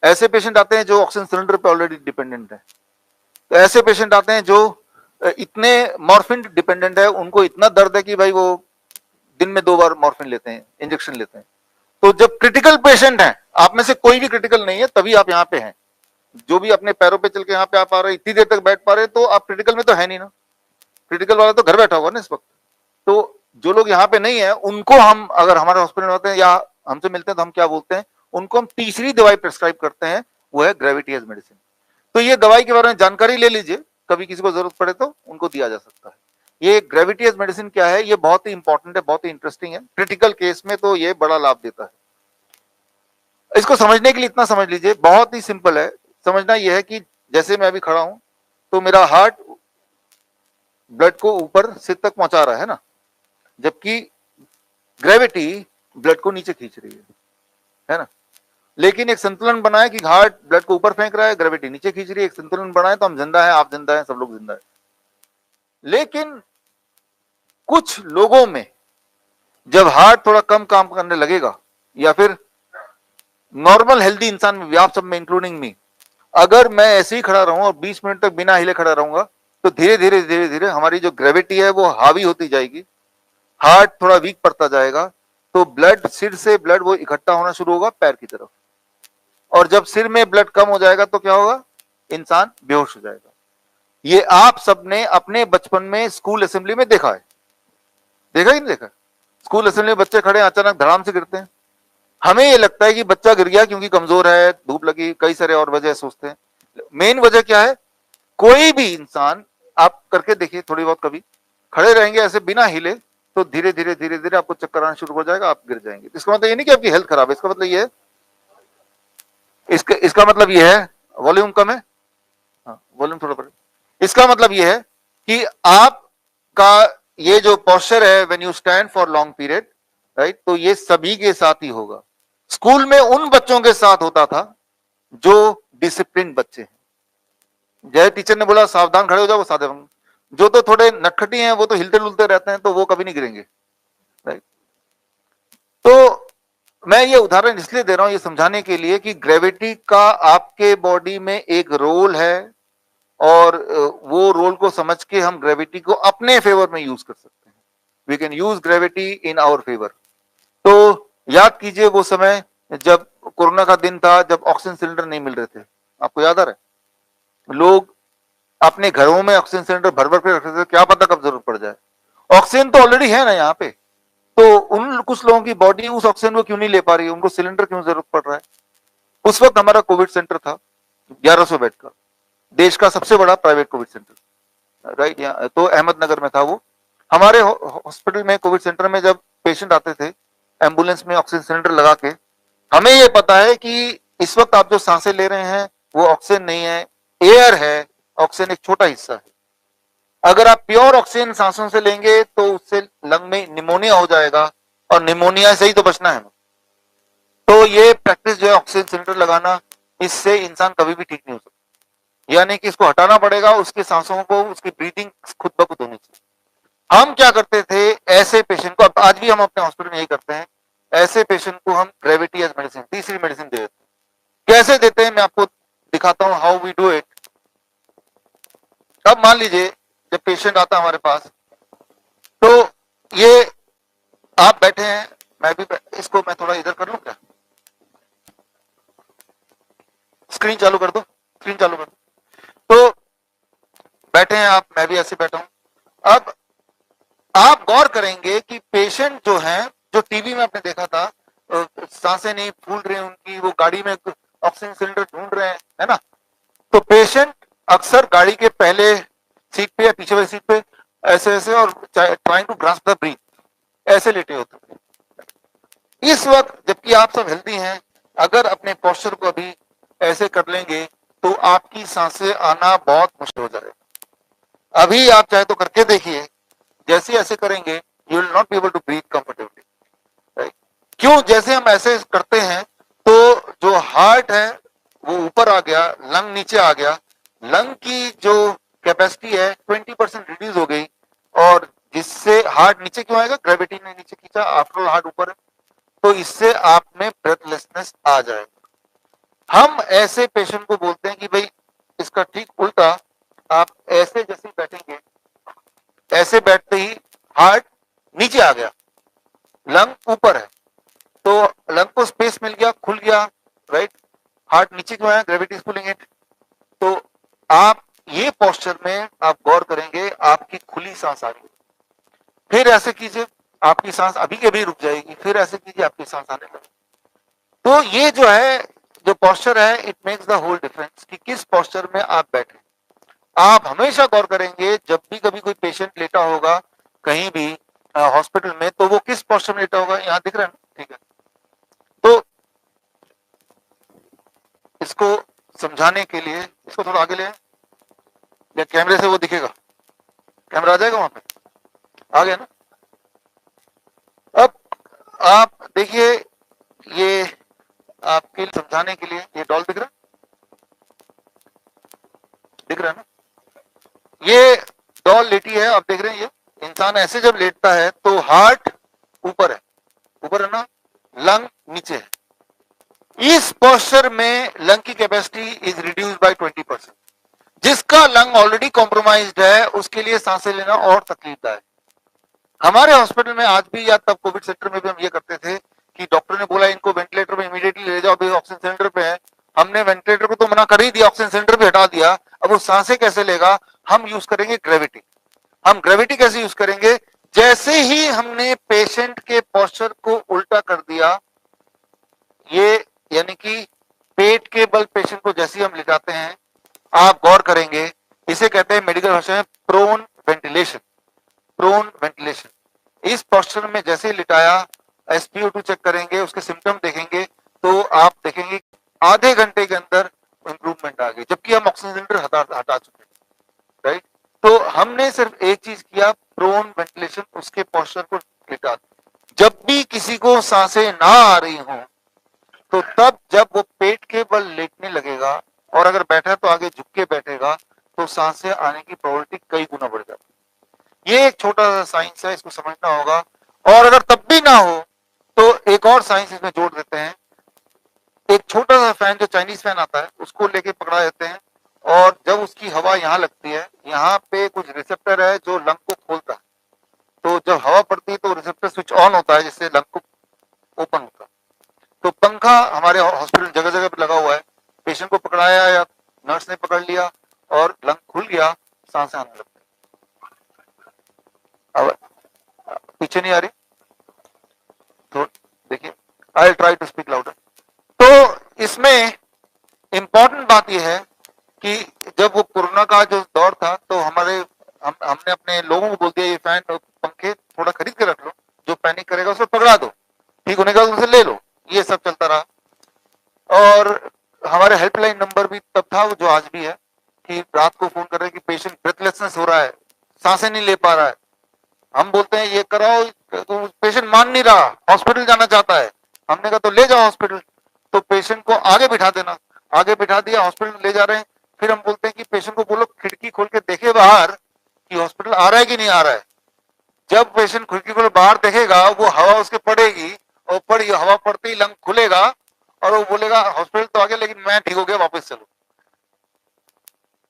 ऐसे पेशेंट आते हैं जो ऑक्सीजन सिलेंडर पे ऑलरेडी डिपेंडेंट है। तो ऐसे पेशेंट आते हैं जो इतने मॉर्फिन डिपेंडेंट है, उनको इतना दर्द है कि भाई वो दिन में 2 बार मॉर्फिन लेते हैं, इंजेक्शन लेते हैं। तो जब क्रिटिकल पेशेंट है, आप में से कोई भी क्रिटिकल नहीं है तभी आप यहाँ पे हैं, जो भी अपने पैरों पे चल के यहाँ पे आप आ रहे, इतनी देर तक बैठ पा रहे, तो आप क्रिटिकल में तो है नहीं ना, क्रिटिकल वाला तो घर बैठा होगा ना इस वक्त। तो जो लोग यहाँ पे नहीं है उनको हम अगर हमारे हॉस्पिटल में होते हैं या हमसे मिलते हैं तो हम क्या बोलते हैं, उनको हम तीसरी दवाई प्रिस्क्राइब करते हैं, वो है ग्रेविटी एज मेडिसिन। तो ये दवाई के बारे में जानकारी ले लीजिए, कभी किसी को जरूरत पड़े तो उनको दिया जा सकता है। ये ग्रेविटी एज मेडिसिन क्या है, ये बहुत ही इंपॉर्टेंट है, बहुत ही इंटरेस्टिंग है, क्रिटिकल केस में तो ये बड़ा लाभ देता है। इसको समझने के लिए इतना समझ लीजिए, बहुत ही सिंपल है। समझना यह है कि जैसे मैं अभी खड़ा हूं तो मेरा हार्ट ब्लड को ऊपर सिर तक पहुंचा रहा है ना, जबकि ग्रेविटी ब्लड को नीचे खींच रही है ना। लेकिन एक संतुलन बनाए कि हार्ट ब्लड को ऊपर फेंक रहा है, ग्रेविटी नीचे खींच रही है, एक संतुलन बनाए तो हम जिंदा है, आप जिंदा है, सब लोग जिंदा है। लेकिन कुछ लोगों में जब हार्ट थोड़ा कम काम करने लगेगा, या फिर नॉर्मल हेल्दी इंसान में भी, आप सब में इंक्लूडिंग मी, अगर मैं ऐसे ही खड़ा रहूं और 20 मिनट तक बिना हिले खड़ा रहूंगा, तो धीरे धीरे धीरे धीरे हमारी जो ग्रेविटी है वो हावी होती जाएगी, हार्ट थोड़ा वीक पड़ता जाएगा, तो ब्लड, सिर से ब्लड वो इकट्ठा होना शुरू होगा पैर की तरफ, और जब सिर में ब्लड कम हो जाएगा तो क्या होगा, इंसान बेहोश हो जाएगा। ये आप सबने अपने बचपन में स्कूल असेंबली में देखा है, देखा ही नहीं देखा? स्कूल असेंबली में बच्चे खड़े अचानक धड़ाम से गिरते हैं, हमें ये लगता है कि बच्चा गिर गया क्योंकि कमजोर है, धूप लगी, कई सारे और वजह सोचते हैं। मेन वजह क्या है, कोई भी इंसान आप करके देखिए, थोड़ी बहुत कभी खड़े रहेंगे ऐसे बिना हिले, तो धीरे धीरे धीरे धीरे आपको चक्कर आना शुरू हो जाएगा, आप गिर जाएंगे। इसका मतलब ये नहीं कि आपकी हेल्थ खराब है, इसका मतलब ये है, इसका मतलब ये है, वॉल्यूम कम है, हाँ वॉल्यूम थोड़ा बढ़े। इसका मतलब ये है कि आपका ये जो पोस्चर है when you stand for long period, right, तो ये सभी के साथ ही होगा। स्कूल में उन बच्चों के साथ होता था जो डिसिप्लिन बच्चे हैं, जैसे टीचर ने बोला सावधान खड़े हो जाओ, वो सावधान। जो तो थोड़े नटखटी हैं वो तो हिलते डुलते रहते हैं, तो वो कभी नहीं गिरेंगे, राइट। तो मैं ये उदाहरण इसलिए दे रहा हूं ये समझाने के लिए कि ग्रेविटी का आपके बॉडी में एक रोल है, और वो रोल को समझ के हम ग्रेविटी को अपने फेवर में यूज कर सकते हैं। We can use gravity in our favour. तो याद कीजिए वो समय जब कोरोना का दिन था, जब ऑक्सीजन सिलेंडर नहीं मिल रहे थे, आपको याद आ रहा है? लोग अपने घरों में ऑक्सीजन सिलेंडर भर भर के रखते थे, क्या पता कब जरूरत पड़ जाए। ऑक्सीजन तो ऑलरेडी है ना यहाँ पे, तो उन कुछ लोगों की बॉडी उस ऑक्सीजन को क्यों नहीं ले पा रही है, उनको सिलेंडर क्यों जरूरत पड़ रहा है। उस वक्त हमारा कोविड सेंटर था 1100 बेड का, देश का सबसे बड़ा प्राइवेट कोविड सेंटर, राइट, यहाँ तो अहमदनगर में था वो। हमारे हॉस्पिटल में, कोविड सेंटर में जब पेशेंट आते थे एम्बुलेंस में ऑक्सीजन सिलेंडर लगा के, हमें ये पता है कि इस वक्त आप जो सांसें ले रहे हैं वो ऑक्सीजन नहीं है, एयर है, ऑक्सीजन एक छोटा हिस्सा है। अगर आप प्योर ऑक्सीजन सांसों से लेंगे तो उससे लंग में निमोनिया हो जाएगा, और निमोनिया से ही तो बचना है। तो ये प्रैक्टिस जो है ऑक्सीजन सिलेंडर लगाना, इससे इंसान कभी भी ठीक नहीं हो सकता, यानी कि इसको हटाना पड़ेगा, उसकी सांसों को, उसकी ब्रीदिंग खुद ब खुद होनी चाहिए। हम क्या करते थे, ऐसे पेशेंट को, आज भी हम अपने हॉस्पिटल में यही करते हैं, ऐसे पेशेंट को हम ग्रेविटी एज मेडिसिन, तीसरी मेडिसिन दे देते हैं। कैसे देते हैं मैं आपको दिखाता हूं, हाउ वी डू इट। अब मान लीजिए जब पेशेंट आता है हमारे पास, तो ये आप बैठे हैं, मैं भी इसको मैं थोड़ा इधर कर लूं क्या, स्क्रीन चालू कर दो, स्क्रीन चालू कर दो। तो बैठे हैं आप, मैं भी ऐसे बैठा हूं। अब आप गौर करेंगे कि पेशेंट जो है, जो टीवी में आपने देखा था, सांसें नहीं फूल रही उनकी, वो गाड़ी में ऑक्सीजन सिलेंडर ढूंढ रहे हैं, है ना। तो पेशेंट अक्सर गाड़ी के पहले सीट पे या पीछे वाली सीट पे ऐसे ऐसे, और trying to grasp the breath, ऐसे लेटे होते थे। इस वक्त जबकि आप सब हेल्दी हैं, अगर अपने पोस्चर को अभी ऐसे कर लेंगे तो आपकी सांसें आना बहुत मुश्किल हो जाएगा। अभी आप चाहे तो करके देखिए, जैसे ऐसे करेंगे you will not be able to breathe comfortably, right. क्यों? जैसे हम ऐसे करते हैं तो जो हार्ट है वो ऊपर आ गया, लंग नीचे आ गया, लंग की जो कैपेसिटी है 20% रिड्यूस हो गई, और जिससे हार्ट नीचे क्यों आएगा, ग्रेविटी ने नीचे खींचा, आफ्टर ऑल हार्ट ऊपर है, तो इससे आप में ब्रेथलेसनेस आ जाएगा। हम ऐसे पेशेंट को बोलते हैं कि भाई इसका ठीक उल्टा, आप ऐसे जैसे बैठेंगे, ऐसे बैठते ही हार्ट नीचे आ गया, लंग ऊपर है, तो लंग को स्पेस मिल गया, खुल गया, राइट, हार्ट नीचे क्यों आया, ग्रेविटी इज पुलिंग इट। तो आप ये पोस्चर में आप गौर करेंगे, आपकी खुली सांस आ रही है, फिर ऐसे कीजिए आपकी सांस अभी के अभी रुक जाएगी, फिर ऐसे कीजिए आपकी सांस आने लगेगी। तो ये जो है, जो पोस्चर है, it makes the whole difference कि किस पोस्चर में आप बैठे। आप हमेशा गौर करेंगे जब भी कभी कोई पेशेंट लेटा होगा कहीं भी हॉस्पिटल में, तो वो किस पोस्चर में लेटा होगा, यहां दिख रहा है ना, ठीक है। तो इसको समझाने के लिए इसको थोड़ा आगे ले आएं, या कैमरे से वो दिखेगा, कैमरा आ जाएगा वहां पे, आ गया ना। अब आप देखिए, ये आपके समझाने के लिए ये डॉल दिख रहा है ना, ये डॉल लेटी है, आप देख रहे हैं, ये इंसान ऐसे जब लेटता है तो हार्ट ऊपर है ना, लंग नीचे है। इस पोस्चर में लंग की कैपेसिटी इज रिड्यूस्ड बाय 20%। जिसका लंग ऑलरेडी कॉम्प्रोमाइज्ड है उसके लिए सांसें लेना और तकलीफदायक। हमारे हॉस्पिटल में आज भी, या तब कोविड सेंटर में भी हम ये करते थे कि डॉक्टर ने बोला इनको वेंटिलेटर में इमीडिएटली ले जाओ, अभी ऑक्सीजन सिलेंडर पे है, हमने वेंटिलेटर को तो मना कर ही दिया, ऑक्सीजन सिलेंडर भी हटा दिया, अब वो सांसें कैसे लेगा, हम यूज करेंगे ग्रेविटी। हम ग्रेविटी कैसे यूज करेंगे, जैसे ही हमने पेशेंट के पोस्चर को उल्टा कर दिया, ये यानी कि पेट के बल पेशेंट को जैसे ही हम लिटाते हैं, आप गौर करेंगे, इसे कहते हैं मेडिकल भाषा में प्रोन वेंटिलेशन। प्रोन वेंटिलेशन, इस पोस्चर में जैसे ही लिटाया, SpO2 चेक करेंगे, उसके सिम्टम देखेंगे, तो आप देखेंगे आधे घंटे के अंदर इंप्रूवमेंट आ गई, जबकि हम ऑक्सीजन सिलेंडर हटा चुके हैं, राइट। तो हमने सिर्फ एक चीज किया, प्रोन वेंटिलेशन, उसके पोस्चर को लिटा। जब भी किसी को सांसें ना आ रही हो, तो तब जब वो पेट के बल लेटने लगेगा और अगर बैठा तो आगे झुक के बैठेगा, तो सांसें आने की प्रोबेबिलिटी कई गुना बढ़ जाती है। ये एक छोटा सा साइंस है, इसको समझना होगा। और अगर तब भी ना हो तो एक और साइंस इसमें जोड़ देते हैं। एक छोटा सा फैन, जो चाइनीज फैन आता है, उसको लेके पकड़ा देते हैं, और जब उसकी हवा यहाँ लगती है, यहाँ पे कुछ रिसेप्टर है जो लंग को खोलता है, तो जब हवा पड़ती है तो रिसेप्टर स्विच ऑन होता है, जिससे लंग को ओपन होता है। तो पंखा हमारे हॉस्पिटल जगह जगह पर लगा हुआ है, पेशेंट को पकड़ाया या नर्स ने पकड़ लिया और लंग खुल गया, सांसें आने लगती। अब पीछे नहीं आ रही, तो देखिए, I try to speak louder. तो इसमें इंपॉर्टेंट बात यह है कि जब वो कोरोना का जो दौर था, तो हमने अपने लोगों को बोल दिया ये फैन पंखे थोड़ा खरीद के रख लो, जो पैनिक करेगा उसको पकड़ा दो, ठीक होने का उनसे ले लो, ये सब चलता रहा। और हमारे हेल्पलाइन नंबर भी तब था, जो आज भी है, कि रात को फोन कर रहे हैं कि पेशेंट ब्रेथलेसनेस हो रहा है, सांसें नहीं ले पा रहा है, हम बोलते हैं ये कराओ, तो पेशेंट मान नहीं रहा, हॉस्पिटल जाना चाहता है, हमने कहा तो ले जाओ हॉस्पिटल, तो पेशेंट को आगे बिठा देना, आगे बिठा दिया, हॉस्पिटल ले जा रहे हैं। फिर हम बोलते हैं कि पेशेंट को बोलो खिड़की खोल के देखे बाहर कि हॉस्पिटल आ रहा है कि नहीं आ रहा है। जब पेशेंट खिड़की खोल बाहर देखेगा, वो हवा उसके पड़ेगी, और पड़ी हवा पड़ते ही लंग खुलेगा, और वो बोलेगा हॉस्पिटल तो आ गया लेकिन मैं ठीक हो गया, वापस चलो।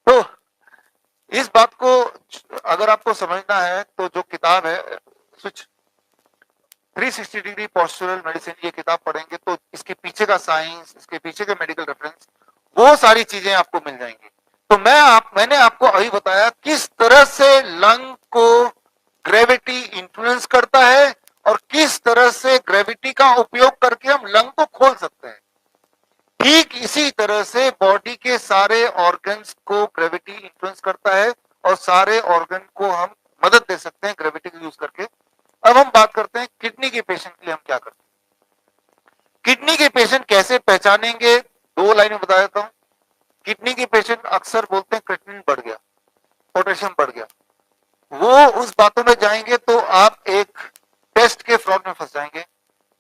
तो इस बात को अगर आपको समझना है, तो जो किताब है स्विच 360 डिग्री पोस्चरल मेडिसिन, ये किताब पढ़ेंगे तो इसके पीछे का साइंस, इसके पीछे के मेडिकल रेफरेंस, वो सारी चीजें आपको मिल जाएंगी। तो मैंने आपको अभी बताया किस तरह से लंग को ग्रेविटी इंफ्लुएंस करता है, और किस तरह से ग्रेविटी का उपयोग करके हम लंग को खोल सकते हैं। ठीक इसी तरह से बॉडी के सारे ऑर्गन्स को ग्रेविटी इंफ्लुएंस करता है, और सारे ऑर्गन को हम मदद दे सकते हैं ग्रेविटी को यूज करके। अब हम बात करते हैं किडनी के पेशेंट के लिए हम क्या करते हैं। किडनी के पेशेंट कैसे पहचानेंगे, दो लाइन में बता देता हूं। किडनी के पेशेंट अक्सर बोलते हैं क्रिएटिनिन बढ़ गया, पोटेशियम बढ़ गया, वो उस बातों में जाएंगे तो आप एक टेस्ट के फ्रॉड में फंस जाएंगे।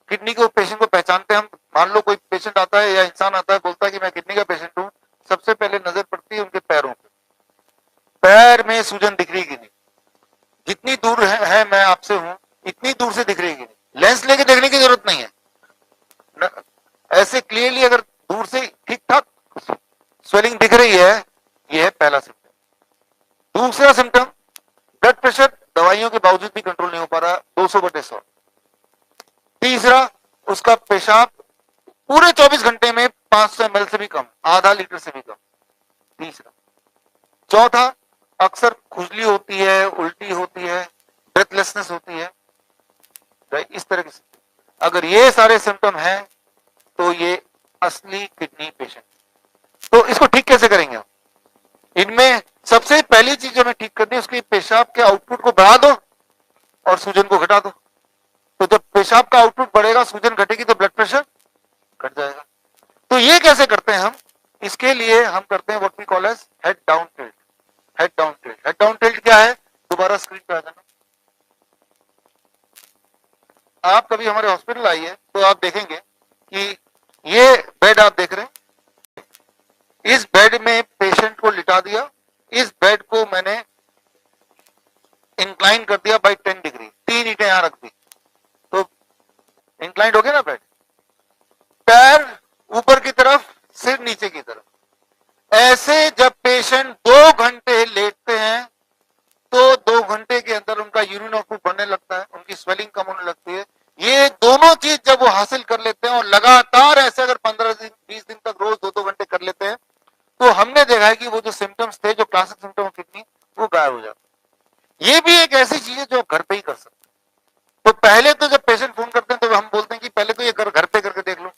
किडनी को पेशेंट को पहचानते हैं हम, मान लो कोई पेशेंट आता है या इंसान आता है, बोलता है कि मैं किडनी का पेशेंट हूं, सबसे पहले नजर पड़ती है उनके पैरों पे, पैर में सूजन दिख रही कि नहीं, जितनी दूर है मैं आपसे हूं इतनी दूर से दिख रही कि नहीं, लेंस लेके देखने की जरूरत नहीं है, ऐसे क्लियरली अगर दूर से ठीक ठाक स्वेलिंग दिख रही है, यह है पहला सिम्टम। दूसरा सिम्टम, ब्लड प्रेशर दवाइयों के बावजूद भी कंट्रोल नहीं हो पा रहा, 200/100। तीसरा, उसका पेशाब पूरे 24 घंटे में 500 ml से भी कम, आधा लीटर से भी कम। तीसरा। चौथा, अक्सर खुजली होती है, उल्टी होती है, ब्रेथलेसनेस होती है, राइट, इस तरह से। अगर ये सारे सिम्टम हैं तो ये असली किडनी पेशेंट। तो इसको ठीक कैसे करेंगे आप? इनमें सबसे पहली चीज जो हमें ठीक करनी है, उसकी पेशाब के आउटपुट को बढ़ा दो और सूजन को घटा दो। तो जब पेशाब का आउटपुट बढ़ेगा, सूजन घटेगी, तो ब्लड प्रेशर घट जाएगा। तो ये कैसे करते हैं हम? इसके लिए हम करते हैं what we call as head down tilt. Head down tilt, head down tilt क्या है? दोबारा स्क्रीन पे आ जाना। आप कभी हमारे हॉस्पिटल आइए तो आप देखेंगे कि ये बेड आप देख रहे हैं, इस बेड में पेशेंट को लिटा दिया, इस बेड को मैंने इंक्लाइन कर दिया बाई 10 डिग्री, 3 ईंटें यहां रख दी, तो इंक्लाइंड हो गया ना बेड। पैर ऊपर की तरफ, सिर नीचे की तरफ। ऐसे जब पेशेंट 2 घंटे लेटते हैं तो 2 घंटे के अंदर उनका यूरिन आउटपुट बढ़ने लगता है, उनकी स्वेलिंग कम होने लगती है। ये दोनों चीज जब वो हासिल कर लेते हैं और लगातार ऐसे अगर 15 दिन 20 दिन तक रोज 2-2 घंटे कर लेते हैं, तो हमने देखा है कि वो जो सिम्टम्स थे, जो क्लासिक सिम्टम ऑफ किडनी, वो गायब हो जाते। ये भी एक ऐसी चीज है जो घर पे ही कर सकते हैं। तो पहले तो जब पेशेंट फोन करते हैं तो हम बोलते हैं कि पहले तो ये घर पे करके देख लो।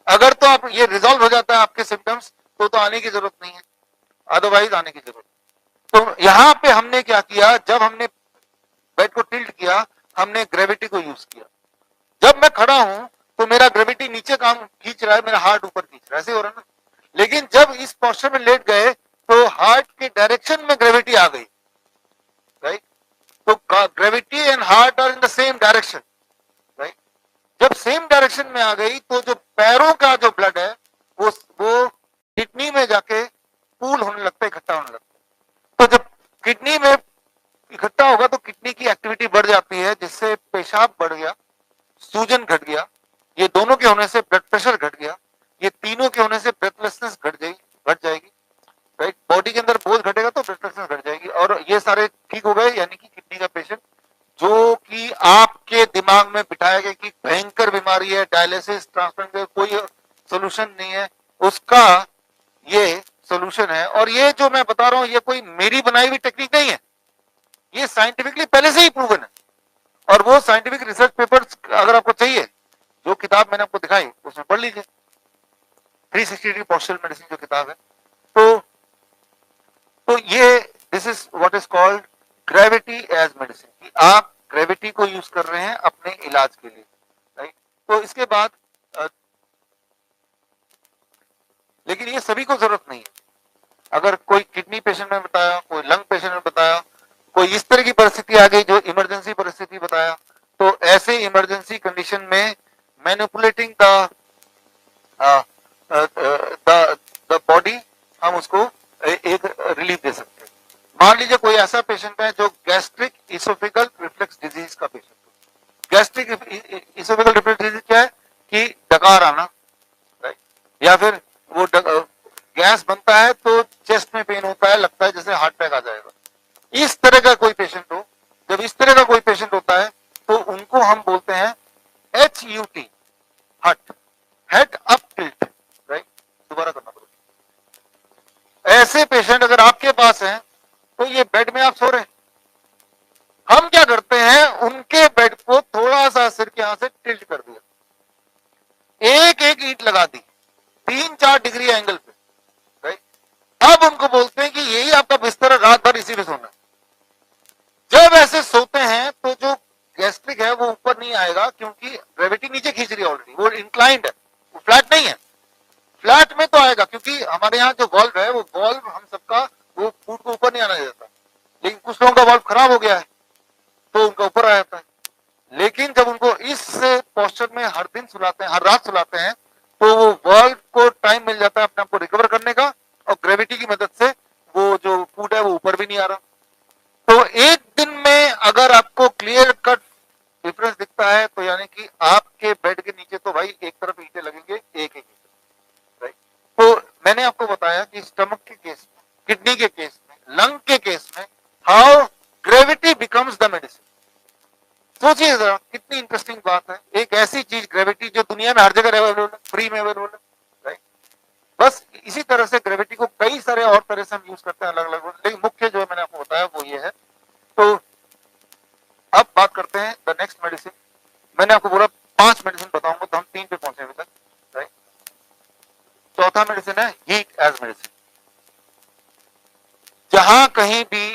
अगर तो आप ये रिजॉल्व हो जाता है आपके सिम्टम्स, तो आने की जरूरत नहीं है, अदरवाइज आने की जरूरत। तो यहां पे हमने क्या किया, जब हमने बेड को टिल्ट किया, हमने ग्रेविटी को यूज किया। जब मैं खड़ा हूं तो मेरा ग्रेविटी नीचे काम खींच रहा है, मेरा हार्ट ऊपर खींच रहा है, ऐसे हो रहा है ना। लेकिन जब इस पोस्चर में लेट गए तो हार्ट के डायरेक्शन में ग्रेविटी आ गई, राइट। तो gravity and heart are in the same direction, right. जब सेम डायरेक्शन में आ गई तो जो पैरों का जो ब्लड है वो किडनी में जाके पूल होने लगता है, इकट्ठा होने लगता है। तो जब किडनी में इकट्ठा होगा तो किडनी की एक्टिविटी बढ़ जाती है, जिससे पेशाब बढ़ गया, सूजन घट गया, ये दोनों के होने से ब्लड प्रेशर घट गया, ये तीनों के होने से ब्रेथलेसनेस घट जाएगी, राइट। बॉडी के अंदर बोझ घटेगा तो ब्रेथलेसनेस घट जाएगी, और ये सारे ठीक हो गए। यानी कि किडनी का पेशेंट जो कि आपके दिमाग में बिठाया गया कि भयंकर बीमारी है, डायलिसिस, ट्रांसप्लांट, कोई सोल्यूशन नहीं है, उसका ये सोल्यूशन है। और ये जो मैं बता रहा हूं, ये कोई मेरी बनाई हुई टेक्निक नहीं है, ये साइंटिफिकली पहले से ही प्रूवन है। और वो साइंटिफिक रिसर्च पेपर्स अगर आपको चाहिए, जो किताब मैंने आपको दिखाई उसमें पढ़ लीजिए, 360 डिग्री पोस्चरल मेडिसिन जो किताब है। तो ये this is what is called gravity as medicine, कि आप ग्रेविटी को यूज कर रहे हैं अपने इलाज के लिए, राइट। तो इसके बाद लेकिन ये सभी को जरूरत नहीं है। अगर कोई किडनी पेशेंट में बताया, कोई लंग पेशेंट में बताया, कोई इस तरह की परिस्थिति आ गई जो इमरजेंसी परिस्थिति बताया, तो ऐसे इमरजेंसी कंडीशन में मैनिपुलेटिंग द बॉडी, हम उसको एक रिलीफ दे सकते हैं। मान लीजिए कोई ऐसा पेशेंट है जो गैस्ट्रिक इसोफेगल रिफ्लक्स डिजीज का पेशेंट है। गैस्ट्रिक इसोफेगल रिफ्लक्स डिजीज क्या है? कि डकार आना, राइट, या फिर वो गैस बनता है तो चेस्ट में पेन होता है, लगता है जैसे हार्ट अटैक आ जाएगा। इस तरह का कोई पेशेंट हो, जब इस तरह का कोई पेशेंट होता है तो उनको हम बोलते हैं HUT, हट, हेड अप टिल्ट, राइट। दोबारा करना पड़ेगा। ऐसे पेशेंट अगर आपके पास हैं तो ये बेड में आप सो रहे हैं, हम क्या करते हैं, उनके बेड को थोड़ा सा सिर के यहां से टिल्ट कर दिया, एक एक ईंट लगा दी 3-4 डिग्री एंगल पे, राइट। अब उनको बोलते हैं कि यही आपका बिस्तर है, रात भर इसी में सोना। जब ऐसे सोते हैं तो जो गैस्ट्रिक है वो ऊपर नहीं आएगा, क्योंकि ग्रेविटी नीचे खींच रही है ऑलरेडी, वो इंक्लाइंड है, वो फ्लैट नहीं है। फ्लैट में तो आएगा क्योंकि हमारे यहाँ जो वॉल्व है, वो वॉल्व हम सबका वो फूड को ऊपर नहीं आना देता, लेकिन कुछ लोगों का वॉल्व खराब हो गया है तो उनका ऊपर आ जाता है। लेकिन जब उनको इस पोस्चर में हर दिन सुलाते हैं, हर रात सुलाते हैं, तो वो वॉल्व को टाइम मिल जाता है अपने आप को रिकवर करने का, और ग्रेविटी की मदद से वो जो फूड है वो ऊपर भी नहीं आ रहा। तो एक दिन में अगर आपको क्लियर कट डिफरेंस दिखता है तो यानी कि आपके बेड के नीचे तो भाई एक तरफ ईंटें लगेंगे, एक एक, राइट। तो मैंने आपको बताया कि स्टमक के केस में, किडनी के केस में, लंग के केस में, how gravity becomes the medicine. सोचिए जरा कितनी इंटरेस्टिंग बात है। एक ऐसी चीज ग्रेविटी जो दुनिया में हर जगह अवेलेबल है, फ्री में अवेलेबल है, राइट। बस इसी तरह से ग्रेविटी को कई सारे और तरह से हम यूज करते हैं अलग अलग, लेकिन मुख्य जो मैंने आपको बताया वो ये है। तो अब बात करते हैं द नेक्स्ट मेडिसिन। मैंने आपको बोला 5 मेडिसिन बताऊंगा, तो हम 3 पे पहुंचे अभी तक, राइट। चौथा मेडिसिन है हीट एज मेडिसिन। जहां कहीं भी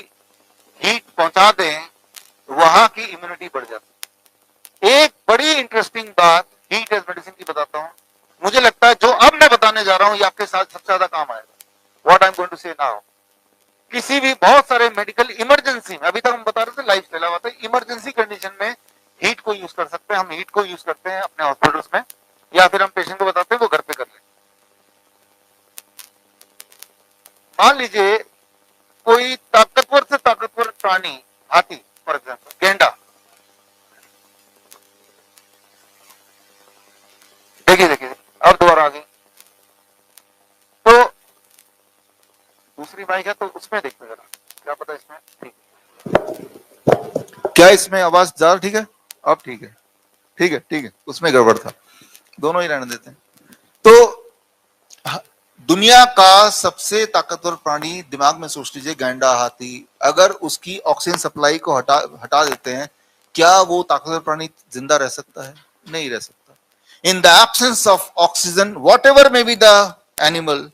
हीट पहुंचा दें वहां की इम्यूनिटी बढ़ जाती है। एक बड़ी इंटरेस्टिंग बात हीट एज मेडिसिन की बताता हूं। मुझे लगता है जो अब मैं बताने जा रहा हूं ये आपके साथ सबसे ज्यादा काम आएगा। What I am going to say now, किसी भी बहुत सारे मेडिकल इमरजेंसी में, अभी तक हम बता रहे थे लाइफ चला हुआ था, इमरजेंसी कंडीशन में हीट को यूज कर सकते हैं। हम हीट को यूज करते हैं अपने हॉस्पिटल्स में, या फिर हम पेशेंट को बताते हैं वो घर पे कर ले। मान लीजिए कोई ताकतवर से ताकतवर प्राणी, हाथी फॉर एग्जाम्पल, गेंडा, देखिए देखिए अब दोबारा आ गई। तो दूसरी माइक है तो उसमें देखते जरा, क्या पता इसमें ठीक, क्या इसमें आवाज जा ठीक है? अब ठीक है, ठीक है, ठीक है, उसमें गड़बड़ था, दोनों ही रहने देते हैं। तो दुनिया का सबसे ताकतवर प्राणी दिमाग में सोच लीजिए, गैंडा, हाथी, अगर उसकी ऑक्सीजन सप्लाई को हटा देते हैं, क्या वो ताकतवर प्राणी जिंदा रह सकता है? नहीं रह सकता। In the absence of oxygen what ever may be the animal,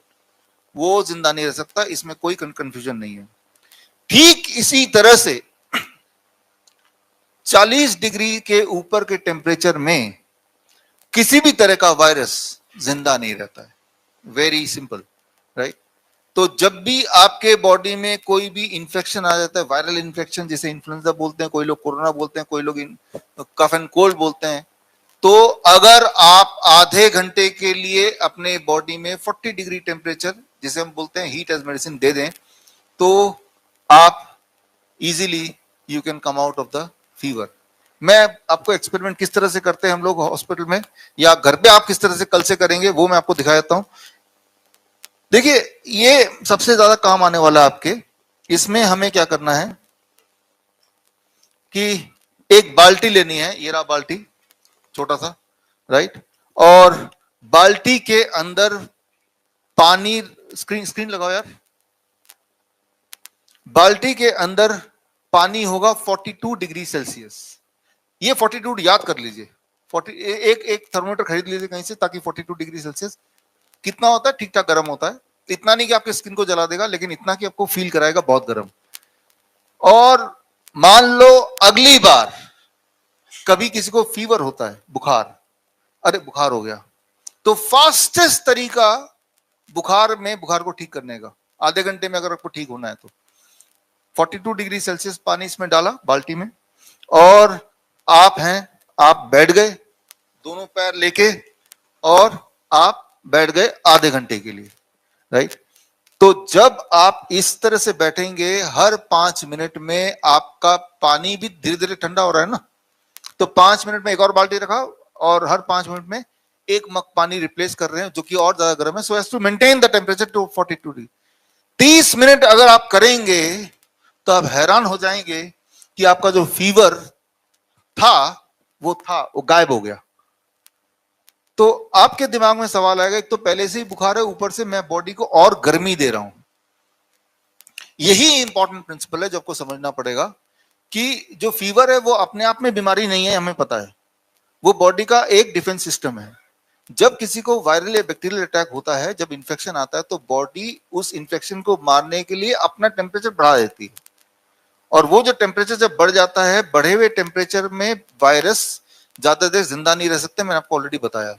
वो जिंदा नहीं रह सकता, इसमें कोई कंफ्यूजन नहीं है। ठीक इसी तरह से 40 डिग्री के ऊपर के टेम्परेचर में किसी भी तरह का वायरस जिंदा नहीं रहता है। Very simple, right. तो जब भी आपके बॉडी में कोई भी इंफेक्शन आ जाता है, वायरल इंफेक्शन, जिसे इन्फ्लुएंजा बोलते हैं, कोई लोग कोरोना बोलते हैं, कोई लोग कफ एंड कोल्ड बोलते हैं, तो अगर आप आधे घंटे के लिए अपने बॉडी में 40 डिग्री टेम्परेचर, जिसे हम बोलते हैं हीट एज मेडिसिन, दे दें, तो आप easily you can come out of the fever. मैं आपको एक्सपेरिमेंट किस तरह से करते हैं हम लोग हॉस्पिटल में, या घर पे आप किस तरह से कल से करेंगे, वो मैं आपको दिखा देता हूं। देखिए ये सबसे ज्यादा काम आने वाला है आपके। इसमें हमें क्या करना है कि एक बाल्टी लेनी है, ये रहा बाल्टी, छोटा सा, राइट। और बाल्टी के अंदर पानी, स्क्रीन लगाओ यार, बाल्टी के अंदर पानी होगा 42 डिग्री सेल्सियस। ये 42 याद कर लीजिए, 40, एक थर्मोमीटर खरीद लीजिए कहीं से, ताकि 42 डिग्री सेल्सियस कितना होता है, ठीक ठाक गर्म होता है। इतना नहीं कि आपके स्किन को जला देगा, लेकिन इतना कि आपको फील कराएगा बहुत गर्म। और मान लो अगली बार कभी किसी को फीवर होता है, बुखार, अरे बुखार हो गया, तो फास्टेस्ट तरीका बुखार को ठीक करने का, आधे घंटे में अगर आपको ठीक होना है तो 42 डिग्री सेल्सियस पानी इसमें डाला बाल्टी में, और आप बैठ गए दोनों पैर लेके, और आप बैठ गए आधे घंटे के लिए, राइट। तो जब आप इस तरह से बैठेंगे, हर 5 मिनट में आपका पानी भी धीरे धीरे ठंडा हो रहा है ना, तो 5 मिनट में एक और बाल्टी रखा, और हर 5 मिनट में एक मग पानी रिप्लेस कर रहे हैं, जो कि और ज्यादा गर्म है, so as to maintain the temperature to 42 degree. 30 minute अगर आप करेंगे तो आप हैरान हो जाएंगे कि आपका जो फीवर वो गायब हो गया। तो आपके दिमाग में सवाल आएगा, एक तो पहले से ही बुखार है, ऊपर से मैं बॉडी को और गर्मी दे रहा हूं। यही इंपॉर्टेंट प्रिंसिपल है जो आपको समझना पड़ेगा, कि जो फीवर है वो अपने आप में बीमारी नहीं है, हमें पता है, वो बॉडी का एक डिफेंस सिस्टम है। जब किसी को वायरल या बैक्टीरियल अटैक होता है, जब इंफेक्शन आता है, तो बॉडी उस इंफेक्शन को मारने के लिए अपना टेम्परेचर बढ़ा देती है, और वो जो टेम्परेचर जब बढ़ जाता है, बढ़े हुए टेम्परेचर में वायरस ज्यादा देर जिंदा नहीं रह सकते, मैंने आपको ऑलरेडी बताया।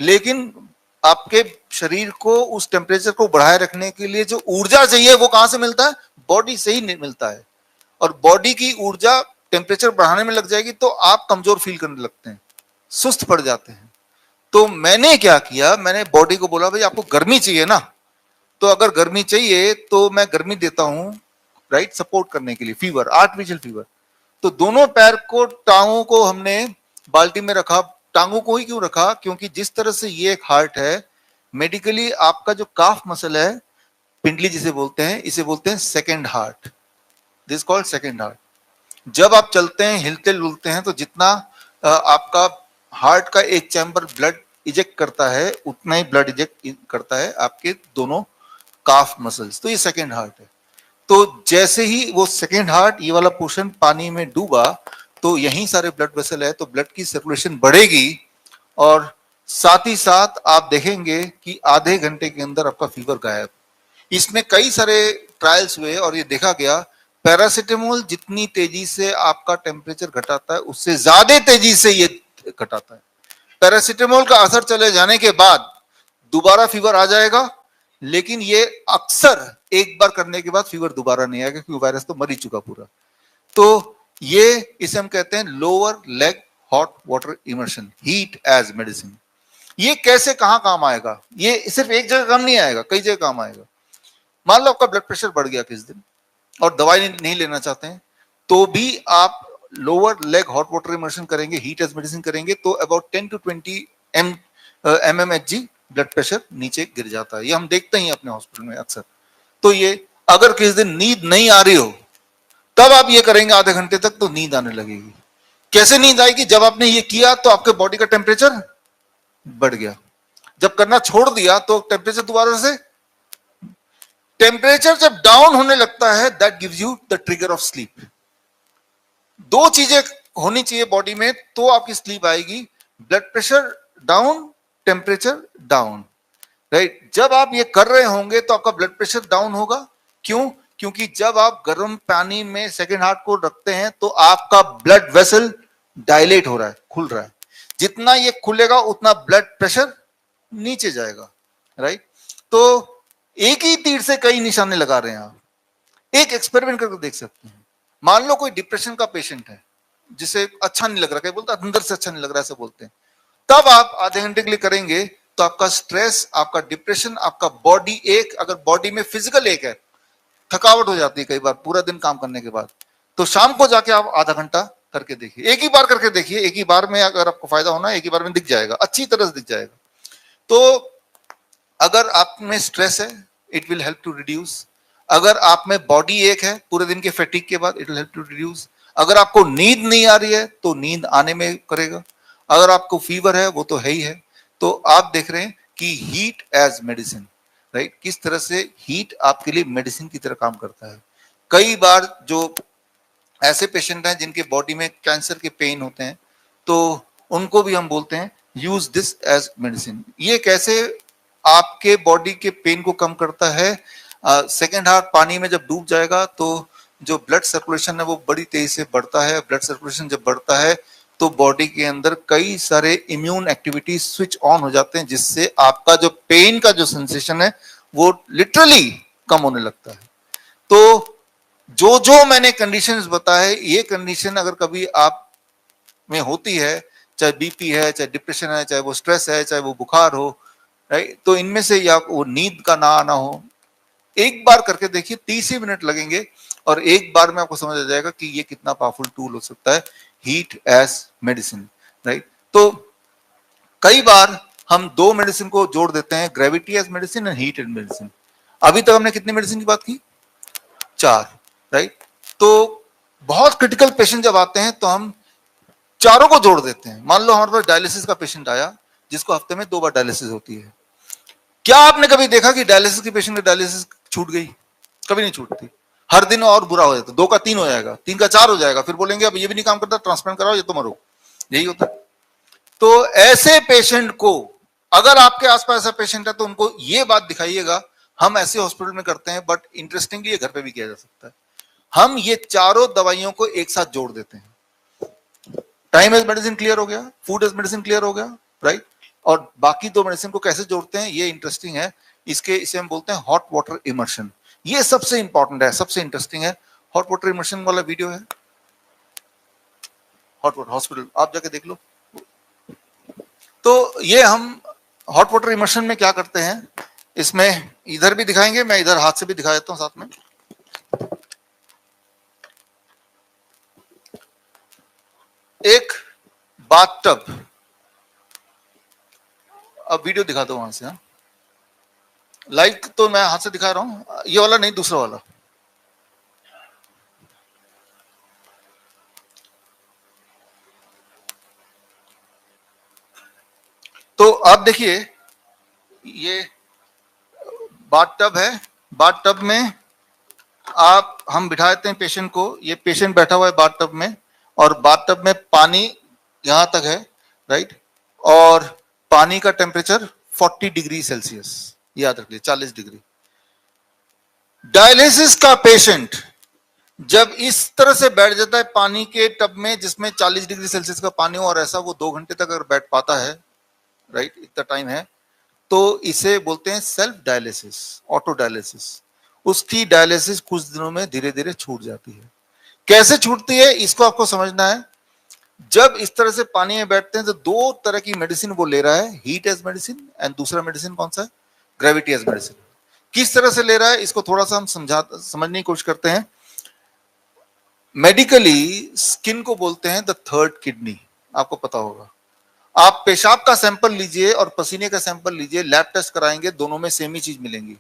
लेकिन आपके शरीर को उस टेम्परेचर को बढ़ाए रखने के लिए जो ऊर्जा चाहिए, वो कहां से मिलता है? बॉडी से ही मिलता है। और बॉडी की ऊर्जा टेम्परेचर बढ़ाने में लग जाएगी तो आप कमजोर फील करने लगते हैं, सुस्त पड़ जाते हैं। तो मैंने क्या किया, मैंने बॉडी को बोला, भाई आपको गर्मी चाहिए ना, तो अगर गर्मी चाहिए तो मैं गर्मी देता हूं, राइट, सपोर्ट करने के लिए, फीवर, आर्टिफिशियल फीवर। तो दोनों पैर को, टांगों को हमने बाल्टी में रखा। टांगों को ही क्यों रखा? क्योंकि जिस तरह से ये एक हार्ट है, मेडिकली आपका जो काफ मसल है, पिंडली जिसे बोलते हैं, इसे बोलते हैं second heart, this called second heart. जब आप चलते हैं, हिलते डुलते हैं, तो जितना आपका हार्ट का एक चैम्बर ब्लड इजेक्ट करता है उतना ही ब्लड इजेक्ट करता है आपके दोनों काफ मसल्स। तो ये सेकेंड हार्ट है। तो जैसे ही वो सेकेंड हार्ट ये वाला पोर्शन पानी में डूबा तो यहीं सारे ब्लड वेसल है, तो ब्लड की सर्कुलेशन बढ़ेगी और साथ ही साथ आप देखेंगे कि आधे घंटे के अंदर आपका फीवर गायब। इसमें कई सारे ट्रायल्स हुए और ये देखा गया पैरासिटामोल जितनी तेजी से आपका टेम्परेचर घटाता है उससे ज्यादा तेजी से ये घटाता है। पैरासिटामोल का असर चले जाने के बाद दोबारा फीवर आ जाएगा, लेकिन ये अक्सर एक बार करने के बाद फीवर दोबारा नहीं आएगा क्योंकि वायरस तो मर ही चुका पूरा। तो ये इसे हम कहते हैं lower leg hot water immersion, heat as medicine. ये कैसे कहां काम आएगा? ये सिर्फ एक जगह काम नहीं आएगा, कई जगह काम आएगा। मान लो आपका ब्लड प्रेशर बढ़ गया किस दिन और दवाई नहीं लेना चाहते हैं, तो भी आप lower leg hot water immersion करेंगे, हीट एज मेडिसिन करेंगे, तो about 10 to 20 mmHg blood pressure नीचे गिर जाता है। ये हम देखते ही अपने हॉस्पिटल में अक्सर। तो ये अगर किस दिन नींद नहीं आ रही हो तब आप ये करेंगे आधे घंटे तक, तो नींद आने लगेगी। कैसे नींद आएगी? जब आपने ये किया तो आपके बॉडी का टेम्परेचर बढ़ गया, जब करना छोड़ दिया तो टेम्परेचर दोबारा से, टेम्परेचर जब डाउन होने लगता है that gives you the trigger of sleep. दो चीजें होनी चाहिए बॉडी में तो आपकी स्लीप आएगी, blood pressure down, temperature down, right. जब आप ये कर रहे होंगे तो आपका ब्लड प्रेशर डाउन होगा। क्यों? क्योंकि जब आप गर्म पानी में सेकेंड हार्ट को रखते हैं तो आपका ब्लड वेसल डायलेट हो रहा है, खुल रहा है। जितना ये खुलेगा उतना ब्लड प्रेशर नीचे जाएगा, राइट। तो एक ही तीर से कई निशाने लगा रहे हैं आप। एक एक्सपेरिमेंट करके देख सकते हैं। मान लो कोई डिप्रेशन का पेशेंट है जिसे अच्छा नहीं लग रहा, क्या बोलता है अंदर से अच्छा नहीं लग रहा, ऐसे बोलते हैं। तब आप आधे घंटे के लिए करेंगे तो आपका स्ट्रेस, आपका डिप्रेशन, आपका बॉडी एक, अगर बॉडी में फिजिकल एक है, थकावट हो जाती है कई बार पूरा दिन काम करने के बाद, तो शाम को जाके आप आधा घंटा करके देखिए, एक ही बार करके देखिए। एक ही बार में अगर आपको फायदा होना है एक ही बार में दिख जाएगा, अच्छी तरह से दिख जाएगा। तो अगर आप में स्ट्रेस है it will help to reduce. अगर आप में बॉडी एक है पूरे दिन के फैटिक के बाद, it will help to reduce. अगर आपको नींद नहीं आ रही है तो नींद आने में करेगा। अगर आपको फीवर है वो तो है ही है। तो आप देख रहे हैं कि हीट एज मेडिसिन, राइट, किस तरह से हीट आपके लिए मेडिसिन की तरह काम करता है। कई बार जो ऐसे पेशेंट हैं जिनके बॉडी में कैंसर के पेन होते हैं तो उनको भी हम बोलते हैं यूज दिस एज मेडिसिन। ये कैसे आपके बॉडी के पेन को कम करता है? सेकेंड हार्ट पानी में जब डूब जाएगा तो जो ब्लड सर्कुलेशन है वो बड़ी तेजी से बढ़ता है। ब्लड सर्कुलेशन जब बढ़ता है तो बॉडी के अंदर कई सारे इम्यून एक्टिविटी स्विच ऑन हो जाते हैं, जिससे आपका जो पेन का जो सेंसेशन है वो लिटरली कम होने लगता है। तो जो जो मैंने कंडीशंस बताए, ये कंडीशन अगर कभी आप में होती है, चाहे बीपी है, चाहे डिप्रेशन है, चाहे वो स्ट्रेस है, चाहे वो बुखार हो, राइट, तो इनमें से या वो नींद का ना आना हो, एक बार करके देखिए, 30 ही मिनट लगेंगे और एक बार में आपको समझ आ जाएगा कि ये कितना पावरफुल टूल हो सकता है, हीट एज मेडिसिन, राइट। तो कई बार हम दो मेडिसिन को जोड़ देते हैं, gravity as medicine and heat as medicine. अभी तक हमने कितनी मेडिसिन की बात की? 4, राइट। तो बहुत क्रिटिकल पेशेंट जब आते हैं तो हम चारों को जोड़ देते हैं। मान लो हमारे पास डायलिसिस का पेशेंट आया जिसको हफ्ते में 2 बार डायलिसिस होती है। क्या आपने कभी देखा कि डायलिसिस के पेशेंट की डायलिसिस छूट गई? कभी नहीं छूटती। हर दिन और बुरा हो जाता, 2 का 3 हो जाएगा, 3 का 4 हो जाएगा, फिर बोलेंगे अब ये भी नहीं काम करता, ट्रांसप्लांट कराओ, ये तो मरो। यही होता है। तो ऐसे पेशेंट को, अगर आपके आसपास ऐसा पेशेंट है तो उनको ये बात दिखाइएगा, हम ऐसे हॉस्पिटल में करते हैं बट इंटरेस्टिंगली ये घर पे भी किया जा सकता है। हम ये चारों दवाइयों को एक साथ जोड़ देते हैं। टाइम एज मेडिसिन क्लियर हो गया, फूड एज मेडिसिन क्लियर हो गया, राइट। और बाकी 2 मेडिसिन को कैसे जोड़ते हैं ये इंटरेस्टिंग है। इसे हम बोलते हैं हॉट वाटर इमर्शन। ये सबसे इंपॉर्टेंट है, सबसे इंटरेस्टिंग है। हॉट वाटर इमर्शन वाला वीडियो है, हॉट वाटर हॉस्पिटल, आप जाके देख लो। तो ये हम हॉट वाटर इमर्शन में क्या करते हैं, इसमें इधर भी दिखाएंगे, मैं इधर हाथ से भी दिखा देता हूं साथ में। एक बाथटब, अब वीडियो दिखा दो वहां से। हाँ, लाइव तो मैं हाथ से दिखा रहा हूं, ये वाला नहीं, दूसरा वाला। तो आप देखिए, ये बाथ टब है, बाथ टब में हम बिठा देते हैं पेशेंट को, ये पेशेंट बैठा हुआ है बाथ टब में, और बाथ टब में पानी यहां तक है, राइट, और पानी का टेम्परेचर 40 डिग्री सेल्सियस, याद रखिए 40 डिग्री। डायलिसिस का पेशेंट जब इस तरह से बैठ जाता है पानी के टब में जिसमें 40 डिग्री सेल्सियस का पानी हो, और ऐसा वो 2 घंटे तक अगर बैठ पाता है, राइट, इतना टाइम है, तो इसे बोलते हैं सेल्फ डायलिसिस, ऑटो डायलिसिस। उसकी डायलिसिस कुछ दिनों में धीरे धीरे छूट जाती है। कैसे छूटती है इसको आपको समझना है। जब इस तरह से पानी में बैठते हैं तो 2 तरह की मेडिसिन वो ले रहा है, हीट एज मेडिसिन, एंड दूसरा मेडिसिन कौन सा है, ग्रेविटी एज मेडिसिन। किस तरह से ले रहा है इसको थोड़ा सा हम समझने की कोशिश करते हैं। मेडिकली स्किन को बोलते हैं द थर्ड किडनी, आपको पता होगा। आप पेशाब का सैंपल लीजिए और पसीने का सैंपल लीजिए, लैब टेस्ट कराएंगे, दोनों में सेम ही चीज मिलेंगी।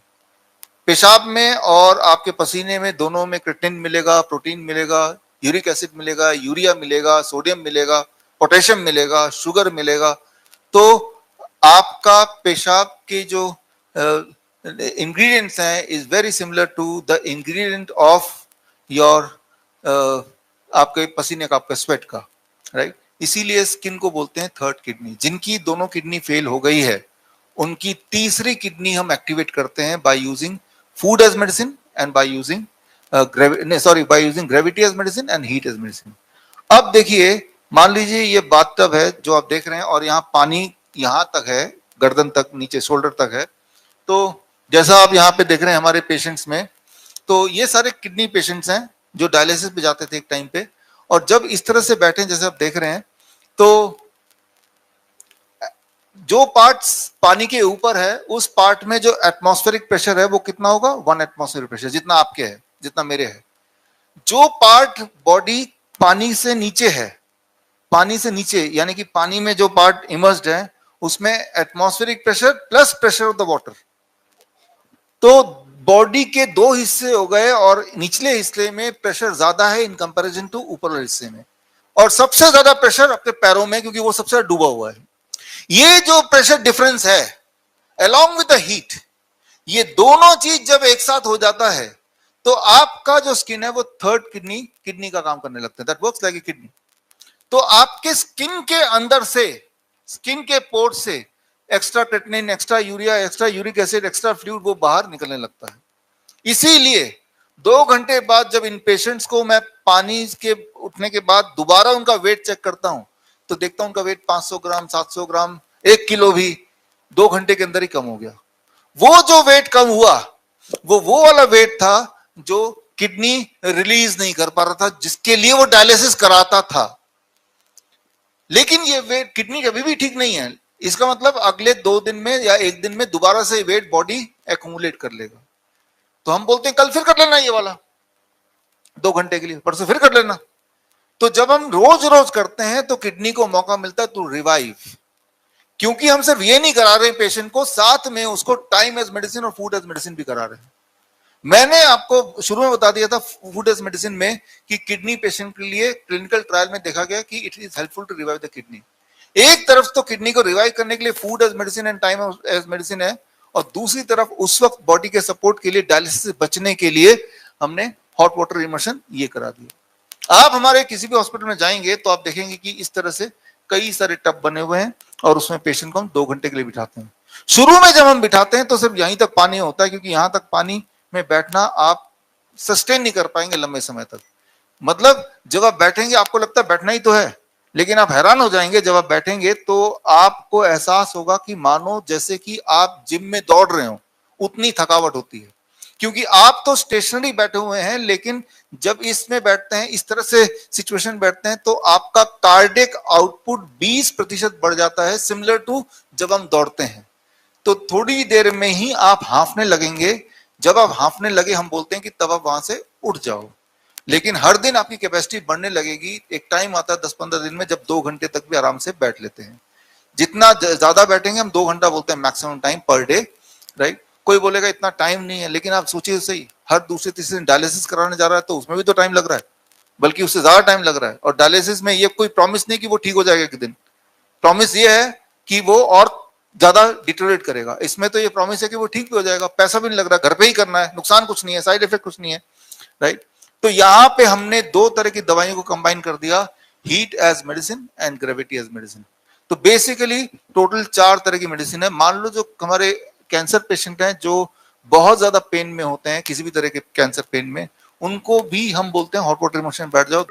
पेशाब में और आपके पसीने में दोनों में क्रिएटिनिन मिलेगा, प्रोटीन मिलेगा, यूरिक एसिड मिलेगा, यूरिया मिलेगा, सोडियम मिलेगा, पोटेशियम मिलेगा, शुगर मिलेगा। तो आपका पेशाब के जो इंग्रेडिएंट्स हैं is very similar to the ingredient of your आपके पसीने का, आपका स्वेट का, राइट। इसीलिए स्किन को बोलते हैं थर्ड किडनी। जिनकी दोनों किडनी फेल हो गई है उनकी तीसरी किडनी हम एक्टिवेट करते हैं by using food as medicine and by using by using gravity as medicine and heat as medicine. अब देखिए, मान लीजिए ये बाथटब है जो आप देख रहे हैं, और यहाँ पानी यहां तक है, गर्दन तक, नीचे शोल्डर तक है। तो जैसा आप यहाँ पे देख रहे हैं हमारे पेशेंट्स में, तो ये सारे किडनी पेशेंट्स हैं जो डायलिसिस पे जाते थे एक टाइम पे, और जब इस तरह से बैठे जैसे आप देख रहे हैं, तो जो पार्ट पानी के ऊपर है उस पार्ट में जो एटमॉस्फेरिक प्रेशर है वो कितना होगा, 1 एटमॉस्फेरिक प्रेशर, जितना आपके है, जितना मेरे है। जो पार्ट बॉडी पानी से नीचे है, पानी से नीचे यानी कि पानी में जो पार्ट इमर्स्ड है, उसमें atmospheric pressure plus pressure of the water. तो बॉडी के 2 हिस्से हो गए, और निचले हिस्से में प्रेशर ज्यादा है इन कंपैरिजन टू ऊपर वाले हिस्से में, और सबसे ज्यादा प्रेशर आपके पैरों में, क्योंकि वो सबसे डूबा हुआ है। ये जो प्रेशर डिफरेंस है along with the heat, ये दोनों चीज जब एक साथ हो जाता है तो आपका जो स्किन है वो थर्ड किडनी का काम करने लगता है, that works like a kidney. तो आपके स्किन के अंदर से, स्किन के पोर्ट से extra creatinine, extra urea, extra uric acid, extra fluid वो बाहर निकलने लगता है। इसीलिए 2 घंटे बाद जब इन पेशेंट्स को मैं पानी के उठने के बाद दोबारा उनका वेट चेक करता हूं, तो देखता हूं उनका वेट 500 ग्राम, 700 ग्राम, 1 किलो भी 2 घंटे के अंदर ही कम हो गया। वो जो वेट कम हुआ वो वाला वेट था जो किडनी रिलीज नहीं कर पा रहा था, जिसके लिए वो डायलिसिस कराता था। लेकिन ये वेट किडनी कभी भी ठीक नहीं है, इसका मतलब अगले 2 दिन में या 1 दिन में दोबारा से वेट बॉडी एक्यूमुलेट कर लेगा। तो हम बोलते हैं कल फिर कर लेना ये वाला 2 घंटे के लिए, परसों फिर कर लेना। तो जब हम रोज रोज करते हैं तो किडनी को मौका मिलता है टू रिवाइव, क्योंकि हम सिर्फ ये नहीं करा रहे पेशेंट को, साथ में उसको टाइम एज मेडिसिन और फूड एज मेडिसिन भी करा रहे हैं। मैंने आपको शुरू में बता दिया था फूड एज मेडिसिन में कि किडनी पेशेंट के लिए क्लिनिकल ट्रायल में देखा गया कि it is helpful to revive the kidney. एक तरफ तो किडनी को रिवाइव करने के लिए food as medicine and time as medicine है, और दूसरी तरफ उस वक्त बॉडी के सपोर्ट के लिए, डायलिसिस से बचने के लिए हमने हॉट वाटर इमर्शन ये करा दिया। आप हमारे किसी भी हॉस्पिटल में जाएंगे तो आप देखेंगे कि इस तरह से कई सारे टब बने हुए हैं, और उसमें पेशेंट को हम 2 घंटे के लिए बिठाते हैं। शुरू में जब हम बिठाते हैं तो सिर्फ यहीं तक पानी होता है, क्योंकि यहां तक पानी में बैठना आप सस्टेन नहीं कर पाएंगे लंबे समय तक। मतलब जब आप बैठेंगे आपको लगता है बैठना ही तो है, लेकिन आप हैरान हो जाएंगे जब आप बैठेंगे तो आपको एहसास होगा कि मानो जैसे कि आप जिम में दौड़ रहे हो, उतनी थकावट होती है। क्योंकि आप तो स्टेशनरी बैठे हुए हैं, लेकिन जब इसमें बैठते हैं, इस तरह से सिचुएशन बैठते हैं, तो आपका कार्डियक आउटपुट 20% बढ़ जाता है, सिमिलर टू जब हम दौड़ते हैं। तो थोड़ी देर में ही आप हांफने लगेंगे। जब आप हांफने लगे हम बोलते हैं कि तब आप वहां से उठ जाओ। लेकिन हर दिन आपकी कैपेसिटी बढ़ने लगेगी। एक टाइम आता है 10-15 दिन में जब 2 घंटे तक भी आराम से बैठ लेते हैं। जितना ज्यादा बैठेंगे हम, 2 घंटा बोलते हैं maximum time per day, right. कोई बोलेगा इतना टाइम नहीं है, लेकिन आप सोचिए सही, हर दूसरे तीसरे दिन डायलिसिस कराने जा रहा है तो उसमें भी तो टाइम लग रहा है, बल्कि उससे ज्यादा टाइम लग रहा है। और डायलिसिस में ये कोई प्रॉमिस नहीं कि वो ठीक हो जाएगा एक दिन, प्रॉमिस ये है कि वो और ज्यादा डिटोरेट करेगा। इसमें तो ये प्रॉमिस है कि वो ठीक भी हो जाएगा, पैसा भी नहीं लग रहा, घर पे ही करना है, नुकसान कुछ नहीं है, साइड इफेक्ट कुछ नहीं है, राइट। तो यहां पे हमने दो तरह की दवाइयों को कंबाइन कर दिया, heat as medicine and gravity as medicine. तो बेसिकली टोटल 4 तरह की मेडिसिन है। मान लो जो हमारे कैंसर पेशेंट हैं जो बहुत ज्यादा पेन में होते हैं, किसी भी तरह के कैंसर पेन में, उनको भी हम बोलते हैं हॉट वाटर इमोशन बैठ जाओ।